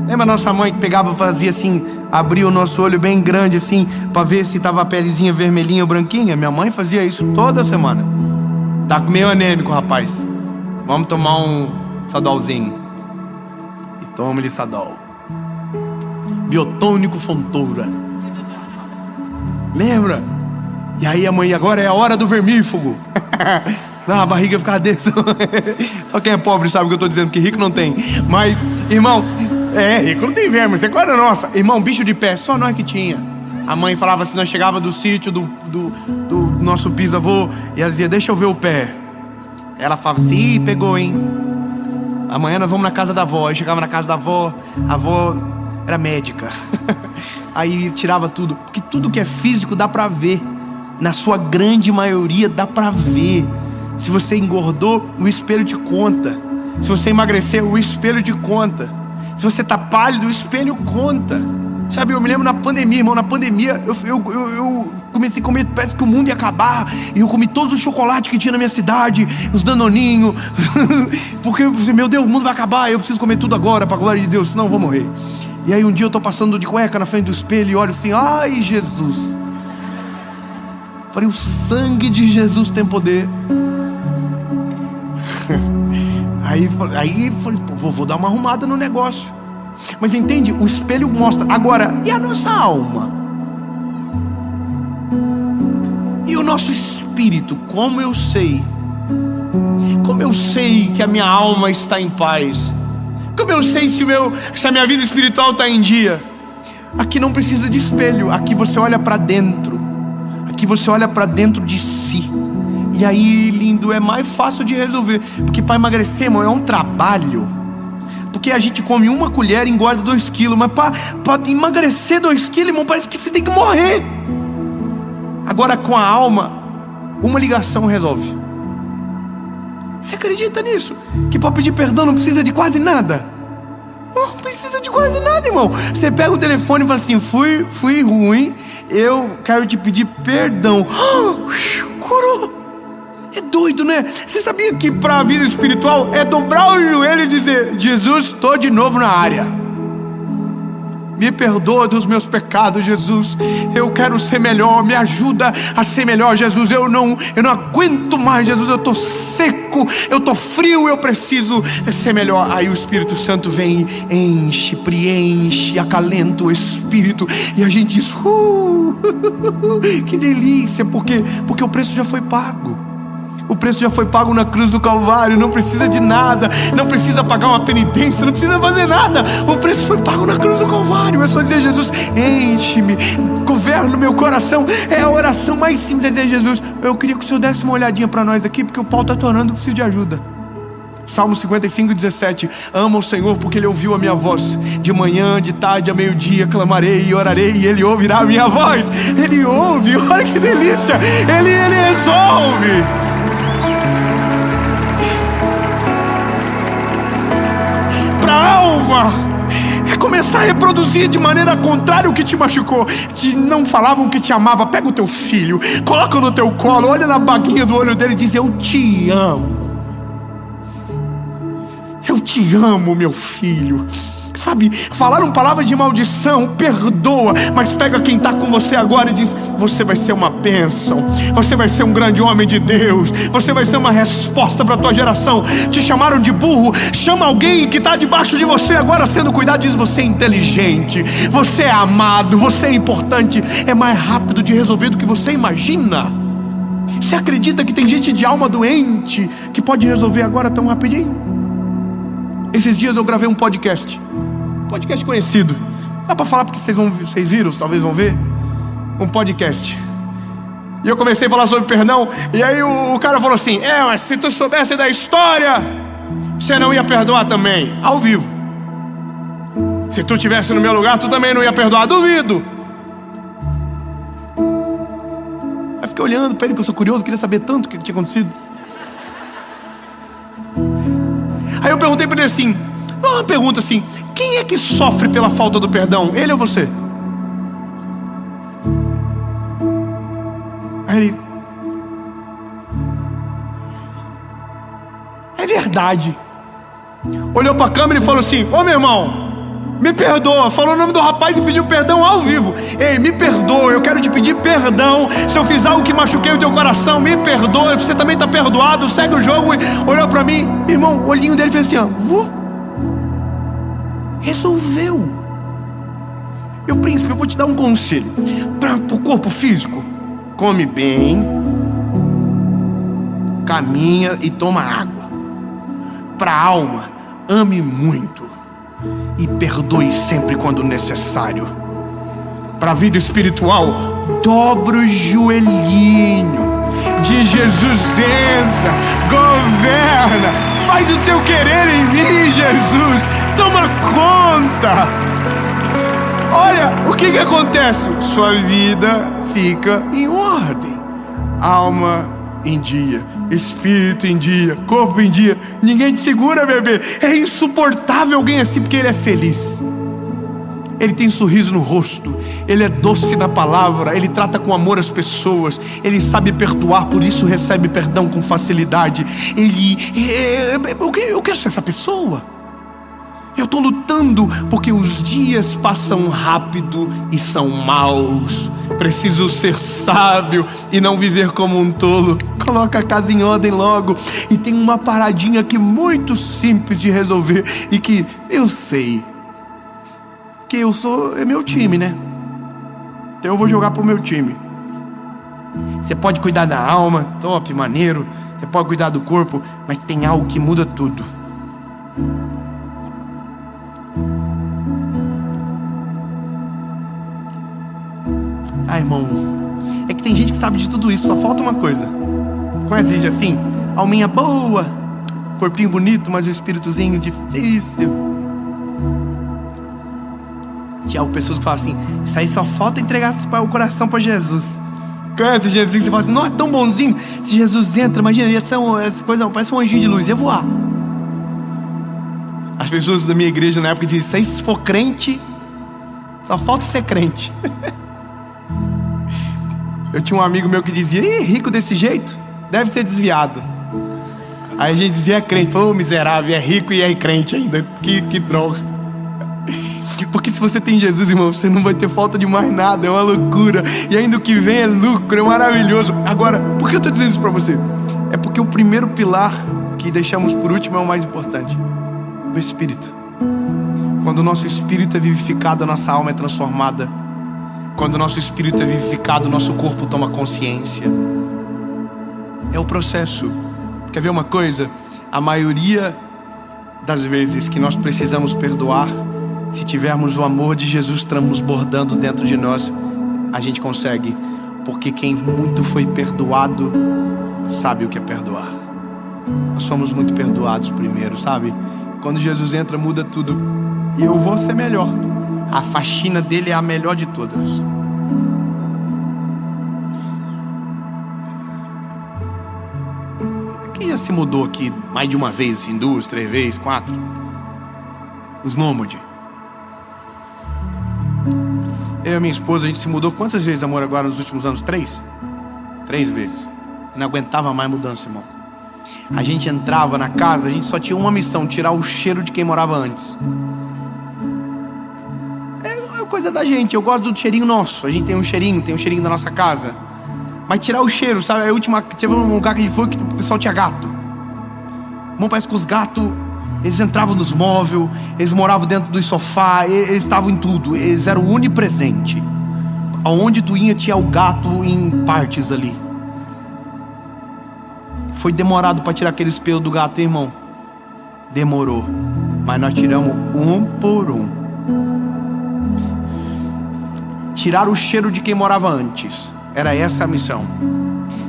Lembra a nossa mãe que pegava, fazia assim, abria o nosso olho bem grande assim, pra ver se tava a pelezinha vermelhinha ou branquinha? Minha mãe fazia isso toda semana. Tá meio anêmico, rapaz. Vamos tomar um Sadolzinho. E toma-lhe Sadol. Biotônico Fontoura. Lembra? E aí a mãe, agora é a hora do vermífugo. Não, a barriga ficava desse. Só quem é pobre sabe o que eu tô dizendo, que rico não tem. Mas, irmão, rico não tem verme, isso é coisa nossa. Irmão, bicho de pé, só nós que tinha. A mãe falava assim, nós chegava do sítio do nosso bisavô, e ela dizia, deixa eu ver o pé. Ela falava assim, pegou, hein? Amanhã nós vamos na casa da avó. Aí chegava na casa da avó, a avó era médica. Aí tirava tudo, porque tudo que é físico dá pra ver. Na sua grande maioria dá pra ver. Se você engordou, o espelho te conta. Se você emagreceu, o espelho te conta. Se você tá pálido, o espelho conta. Sabe, eu me lembro na pandemia, irmão. Na pandemia eu comecei a comer, parece que o mundo ia acabar. E eu comi todos os chocolates que tinha na minha cidade, os danoninhos. Porque eu pensei, meu Deus, o mundo vai acabar, eu preciso comer tudo agora, pra glória de Deus, senão eu vou morrer. E aí um dia eu tô passando de cueca na frente do espelho e olho assim, ai Jesus. Falei, o sangue de Jesus tem poder. Aí falei, vou dar uma arrumada no negócio. Mas entende, o espelho mostra. Agora, e a nossa alma? E o nosso espírito? Como eu sei? Como eu sei que a minha alma está em paz? Como eu sei se a minha vida espiritual está em dia? Aqui não precisa de espelho. Aqui você olha para dentro. Aqui você olha para dentro de si. E aí, lindo, é mais fácil de resolver. Porque para emagrecer, irmão, é um trabalho. Porque a gente come uma colher e engorda 2 quilos. Mas para emagrecer 2 quilos, irmão, parece que você tem que morrer. Agora com a alma, uma ligação resolve. Você acredita nisso? Que para pedir perdão não precisa de quase nada? Não precisa de quase nada, irmão. Você pega o telefone e fala assim: fui ruim, eu quero te pedir perdão. Curou. É doido, né? Você sabia que para a vida espiritual é dobrar o joelho e dizer: Jesus, estou de novo na área. Me perdoa dos meus pecados, Jesus. Eu quero ser melhor, me ajuda a ser melhor, Jesus. Eu não aguento mais, Jesus. Eu estou seco, eu estou frio, eu preciso ser melhor. Aí o Espírito Santo vem e enche, preenche, acalenta o Espírito. E a gente diz: que delícia, porque o preço já foi pago. O preço já foi pago na cruz do Calvário. Não precisa de nada, não precisa pagar uma penitência, não precisa fazer nada. O preço foi pago na cruz do Calvário. É só dizer: Jesus, enche-me, governa o meu coração. É a oração mais simples, é dizer: Jesus, eu queria que o Senhor desse uma olhadinha para nós aqui, porque o pau está tornando, eu preciso de ajuda. Salmo 55:17. Ama o Senhor porque Ele ouviu a minha voz. De manhã, de tarde, a meio-dia clamarei e orarei, e Ele ouvirá a minha voz. Ele ouve, olha que delícia. Ele resolve. Alma é começar a reproduzir de maneira contrária o que te machucou. Não falavam que te amava. Pega o teu filho, coloca no teu colo, olha na baguinha do olho dele e diz: eu te amo. Eu te amo, meu filho. Sabe, falaram palavras de maldição, perdoa, mas pega quem está com você agora e diz: você vai ser uma bênção, você vai ser um grande homem de Deus, você vai ser uma resposta para a tua geração. Te chamaram de burro, chama alguém que está debaixo de você agora sendo cuidado, diz: você é inteligente, você é amado, você é importante. É mais rápido de resolver do que você imagina. Você acredita que tem gente de alma doente que pode resolver agora tão rapidinho? Esses dias eu gravei um podcast conhecido. Dá pra falar porque vocês viram, talvez vão ver. Um podcast. E eu comecei a falar sobre perdão. E aí o cara falou assim: mas se tu soubesse da história, você não ia perdoar também. Ao vivo. Se tu estivesse no meu lugar, tu também não ia perdoar. Duvido. Aí fiquei olhando pra ele, porque eu sou curioso, queria saber tanto o que tinha acontecido. Aí eu perguntei para ele assim, uma pergunta assim: quem é que sofre pela falta do perdão? Ele ou você? Aí ele: é verdade. Olhou para a câmera e falou assim: ô meu irmão, me perdoa. Falou o nome do rapaz e pediu perdão ao vivo. Ei, me perdoa, eu quero te pedir perdão se eu fiz algo que machuquei o teu coração. Me perdoa, você também está perdoado. Segue o jogo. Olhou para mim, irmão, o olhinho dele fez assim, ó. Resolveu. Meu príncipe, eu vou te dar um conselho. Para o corpo físico: come bem, caminha e toma água. Para a alma: ame muito e perdoe sempre quando necessário. Para a vida espiritual: dobra o joelhinho. De Jesus entra, governa, faz o teu querer em mim, Jesus. Toma conta. Olha o que acontece: sua vida fica em ordem. Alma em dia, espírito em dia, corpo em dia. Ninguém te segura, bebê. É insuportável alguém assim, porque ele é feliz. Ele tem sorriso no rosto, ele é doce na palavra, ele trata com amor as pessoas, ele sabe perdoar, por isso recebe perdão com facilidade. Eu quero ser essa pessoa. Eu estou lutando porque os dias passam rápido e são maus. Preciso ser sábio e não viver como um tolo. Coloca a casa em ordem logo. E tem uma paradinha aqui muito simples de resolver e que eu sei que é meu time, né? Então eu vou jogar pro meu time. Você pode cuidar da alma, top, maneiro. Você pode cuidar do corpo, mas tem algo que muda tudo. Irmão, é que tem gente que sabe de tudo isso, só falta uma coisa. Você conhece gente assim? Alminha boa, corpinho bonito, mas o espíritozinho difícil. Tinha pessoas que falam assim: isso aí só falta entregar o coração para Jesus. Conhece Jesus? Você fala assim, não é tão bonzinho. Se Jesus entra, imagina, essa coisa parece um anjinho de luz, ia voar. As pessoas da minha igreja na época diziam, se for crente, só falta ser crente. Eu tinha um amigo meu que dizia, rico desse jeito, deve ser desviado. Aí a gente dizia, é crente. Falou, miserável, é rico e é crente ainda. Que droga. Porque se você tem Jesus, irmão, você não vai ter falta de mais nada. É uma loucura. E ainda o que vem é lucro, é maravilhoso. Agora, por que eu estou dizendo isso para você? É porque o primeiro pilar que deixamos por último é o mais importante. O Espírito. Quando o nosso Espírito é vivificado, a nossa alma é transformada. Quando o nosso Espírito é vivificado, o nosso corpo toma consciência. É o processo. Quer ver uma coisa? A maioria das vezes que nós precisamos perdoar, se tivermos o amor de Jesus transbordando dentro de nós, a gente consegue. Porque quem muito foi perdoado sabe o que é perdoar. Nós somos muito perdoados primeiro, sabe? Quando Jesus entra, muda tudo. E eu vou ser melhor. A faxina dele é a melhor de todas. Quem já se mudou aqui mais de uma vez, assim, 2, 3 vezes, 4? Os nômades. Eu e a minha esposa, a gente se mudou quantas vezes, amor, agora nos últimos anos? 3? 3 vezes. Não aguentava mais mudança, irmão. A gente entrava na casa, a gente só tinha uma missão: tirar o cheiro de quem morava antes. É coisa da gente. Eu gosto do cheirinho nosso. A gente tem um cheirinho da nossa casa. Mas tirar o cheiro, sabe? A última, teve um lugar que a gente foi que o pessoal tinha gato. Irmão, parece que os gatos, eles entravam nos móveis, eles moravam dentro do sofá, eles estavam em tudo, eles eram onipresentes. Aonde tu ia tinha o gato em partes ali. Foi demorado para tirar aqueles pelos do gato, hein, irmão? Demorou. Mas nós tiramos um por um. Tirar o cheiro de quem morava antes. Era essa a missão.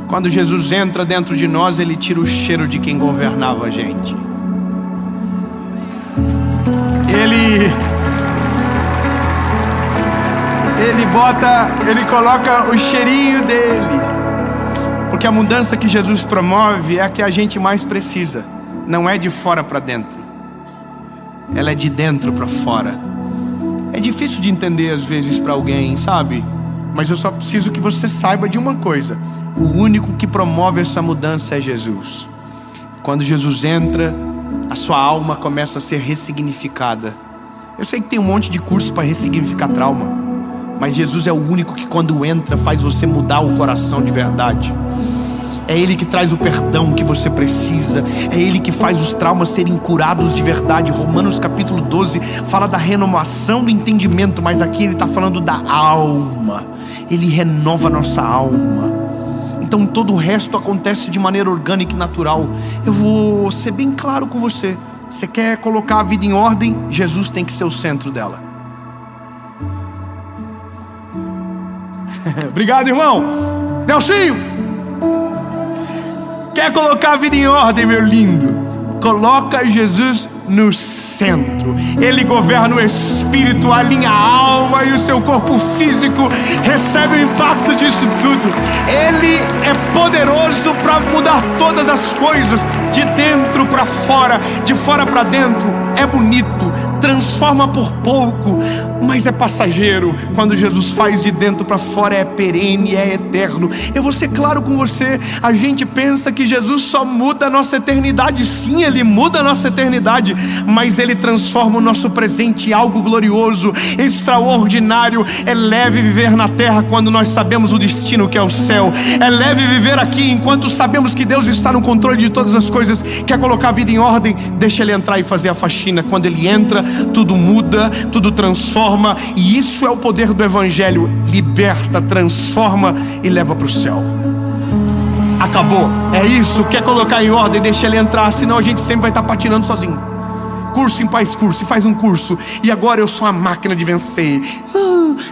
Quando Jesus entra dentro de nós, Ele tira o cheiro de quem governava a gente. Ele coloca o cheirinho dele. Porque a mudança que Jesus promove é a que a gente mais precisa. Não é de fora para dentro. Ela é de dentro para fora. É difícil de entender às vezes para alguém, sabe? Mas eu só preciso que você saiba de uma coisa: o único que promove essa mudança é Jesus. Quando Jesus entra, a sua alma começa a ser ressignificada. Eu sei que tem um monte de curso para ressignificar trauma, mas Jesus é o único que quando entra faz você mudar o coração de verdade. É Ele que traz o perdão que você precisa. É Ele que faz os traumas serem curados de verdade. Romanos capítulo 12 fala da renovação do entendimento, mas aqui Ele está falando da alma. Ele renova a nossa alma. Então todo o resto acontece de maneira orgânica e natural. Eu vou ser bem claro com você. Você quer colocar a vida em ordem? Jesus tem que ser o centro dela. Obrigado, irmão. Nelsinho, quer colocar a vida em ordem, meu lindo? Coloca Jesus no centro. Ele governa o espírito, alinha a alma, e o seu corpo físico recebe o impacto disso tudo. Ele é poderoso para mudar todas as coisas, de dentro para fora, de fora para dentro. É bonito, transforma por pouco, mas é passageiro. Quando Jesus faz de dentro para fora, é perene, é eterno. Eu vou ser claro com você: a gente pensa que Jesus só muda a nossa eternidade. Sim, Ele muda a nossa eternidade, mas Ele transforma o nosso presente em algo glorioso, extraordinário. É leve viver na terra quando nós sabemos o destino que é o céu. É leve viver aqui enquanto sabemos que Deus está no controle de todas as coisas. Quer colocar a vida em ordem? Deixa Ele entrar e fazer a faxina. Quando Ele entra, tudo muda, tudo transforma. E isso é o poder do Evangelho: liberta, transforma e leva para o céu. Acabou, é isso. Quer colocar em ordem? Deixa Ele entrar, senão a gente sempre vai estar patinando sozinho. Curso em paz, curso, e faz um curso. E agora eu sou a máquina de vencer.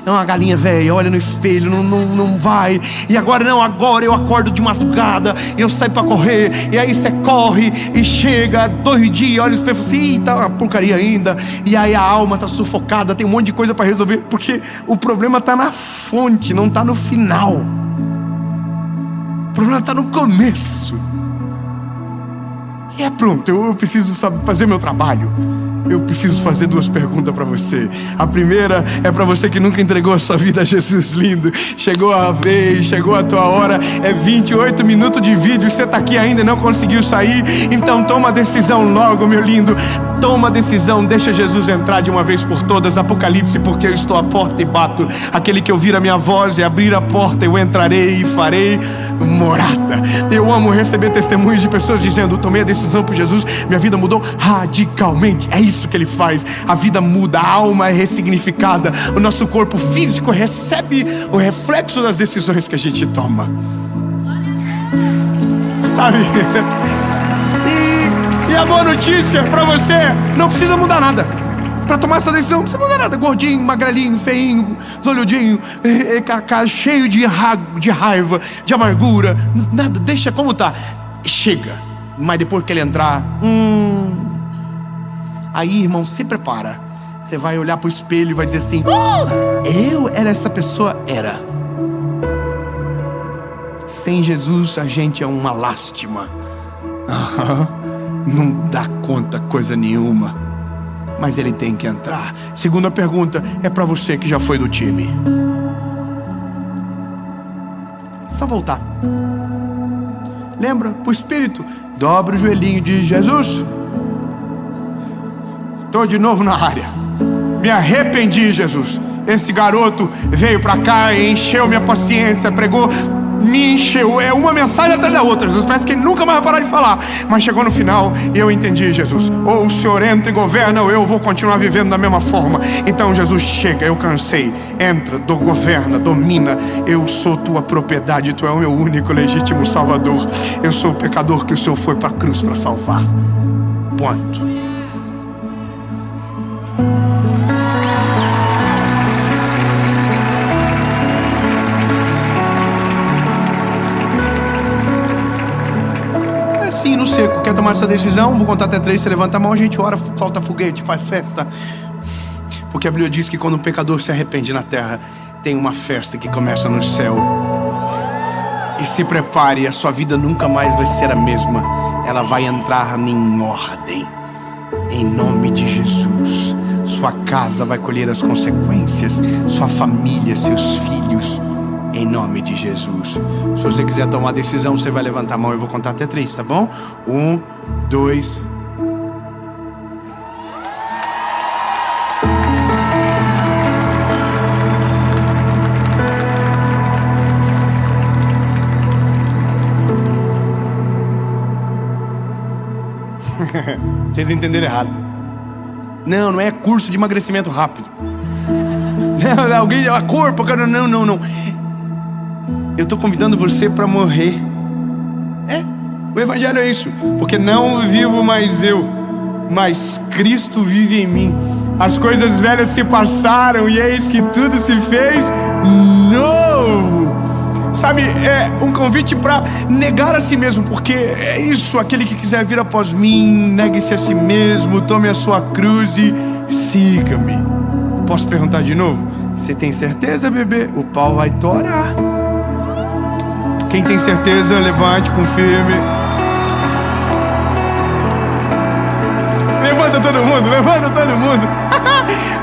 É uma galinha velha, olha no espelho, não vai. E agora não, agora eu acordo de madrugada, eu saio pra correr. E aí você corre e chega 2 dias, olha no espelho e fala assim: tá uma porcaria ainda. E aí a alma tá sufocada, tem um monte de coisa pra resolver. Porque o problema tá na fonte, não tá no final. O problema está no começo. E pronto, eu preciso fazer meu trabalho. Eu preciso fazer 2 perguntas para você. A primeira é para você que nunca entregou a sua vida a Jesus lindo. Chegou a vez, chegou a tua hora. É 28 minutos de vídeo, você está aqui ainda e não conseguiu sair. Então toma a decisão logo, meu lindo. Toma a decisão, deixa Jesus entrar de uma vez por todas. Apocalipse, porque eu estou à porta e bato. Aquele que ouvir a minha voz e abrir a porta, eu entrarei e farei morada. Eu amo receber testemunhos de pessoas dizendo: tomei a decisão por Jesus, minha vida mudou radicalmente. É isso que Ele faz. A vida muda, a alma é ressignificada, o nosso corpo físico recebe o reflexo das decisões que a gente toma, sabe? E a boa notícia pra você: não precisa mudar nada. Pra tomar essa decisão não precisa mudar nada. Gordinho, magrelinho, feinho, zolhudinho, cheio de raiva, de amargura, nada, deixa como tá. Chega. Mas depois que ele entrar, aí, irmão, se prepara. Você vai olhar pro espelho e vai dizer assim: eu era essa pessoa? Era. Sem Jesus a gente é uma lástima. Não dá conta coisa nenhuma. Mas ele tem que entrar. Segunda pergunta é para você que já foi do time. Só voltar. Lembra? Pro Espírito. Dobra o joelhinho e diz: Jesus, estou de novo na área. Me arrependi, Jesus. Esse garoto veio pra cá e encheu minha paciência, pregou, me encheu. É uma mensagem atrás da outra, Jesus. Parece que ele nunca mais vai parar de falar. Mas chegou no final e eu entendi, Jesus. Ou o Senhor entra e governa, ou eu vou continuar vivendo da mesma forma. Então, Jesus, chega, eu cansei. Entra, governa, domina. Eu sou tua propriedade, tu é o meu único legítimo Salvador. Eu sou o pecador que o Senhor foi pra cruz para salvar. Ponto. Sim, no seco. Quer tomar essa decisão? Vou contar até 3, você levanta a mão, a gente ora, solta foguete, faz festa. Porque a Bíblia diz que quando um pecador se arrepende na terra, tem uma festa que começa no céu. E se prepare, a sua vida nunca mais vai ser a mesma. Ela vai entrar em ordem. Em nome de Jesus. Sua casa vai colher as consequências. Sua família, seus filhos. Em nome de Jesus. Se você quiser tomar a decisão, você vai levantar a mão. Eu vou contar até 3, tá bom? 1, 2. Vocês entenderam errado. Não é curso de emagrecimento rápido. Não, alguém, a corpo, cara, não. Eu estou convidando você para morrer. O Evangelho é isso. Porque não vivo mais eu, mas Cristo vive em mim. As coisas velhas se passaram e eis que tudo se fez novo. Sabe, é um convite para negar a si mesmo. Porque é isso, aquele que quiser vir após mim, negue-se a si mesmo, tome a sua cruz e siga-me. Posso perguntar de novo? Você tem certeza, bebê? O pau vai torar. Quem tem certeza, levante com firme. Levanta todo mundo.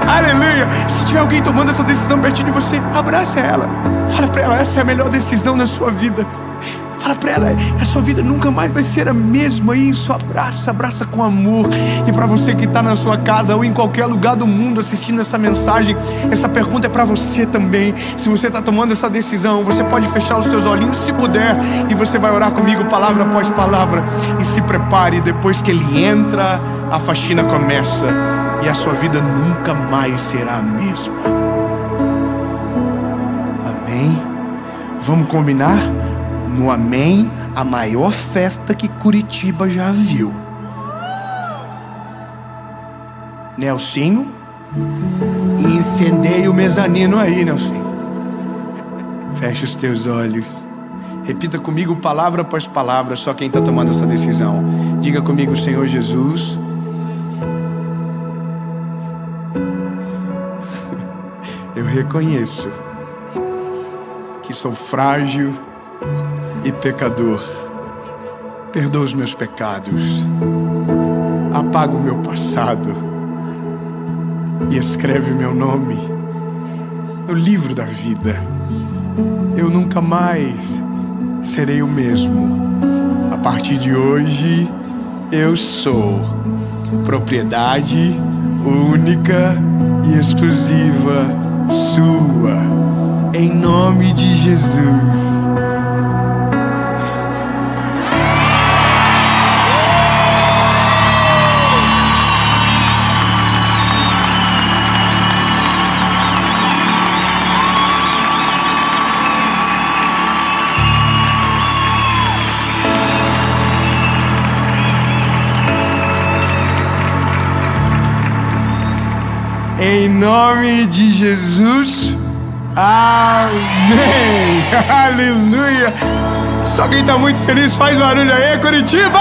Aleluia. Se tiver alguém tomando essa decisão pertinho de você, abraça ela. Fala pra ela: essa é a melhor decisão da sua vida. Fala pra ela: a sua vida nunca mais vai ser a mesma. Isso, abraça com amor. E pra você que tá na sua casa ou em qualquer lugar do mundo assistindo essa mensagem, essa pergunta é pra você também. Se você tá tomando essa decisão, você pode fechar os teus olhinhos se puder, e você vai orar comigo palavra após palavra. E se prepare, depois que ele entra, a faxina começa e a sua vida nunca mais será a mesma. Amém? Vamos combinar? No amém, a maior festa que Curitiba já viu. Nelsinho, incendeia o mezanino aí, Nelsinho. Fecha os teus olhos. Repita comigo palavra após palavra, só quem está tomando essa decisão. Diga comigo: Senhor Jesus, eu reconheço que sou frágil e pecador. Perdoa os meus pecados, apaga o meu passado e escreve meu nome no livro da vida. Eu nunca mais serei o mesmo. A partir de hoje, eu sou propriedade única e exclusiva sua, em nome de Jesus. Em nome de Jesus, amém. Aleluia. Só quem está muito feliz faz barulho aí, Curitiba.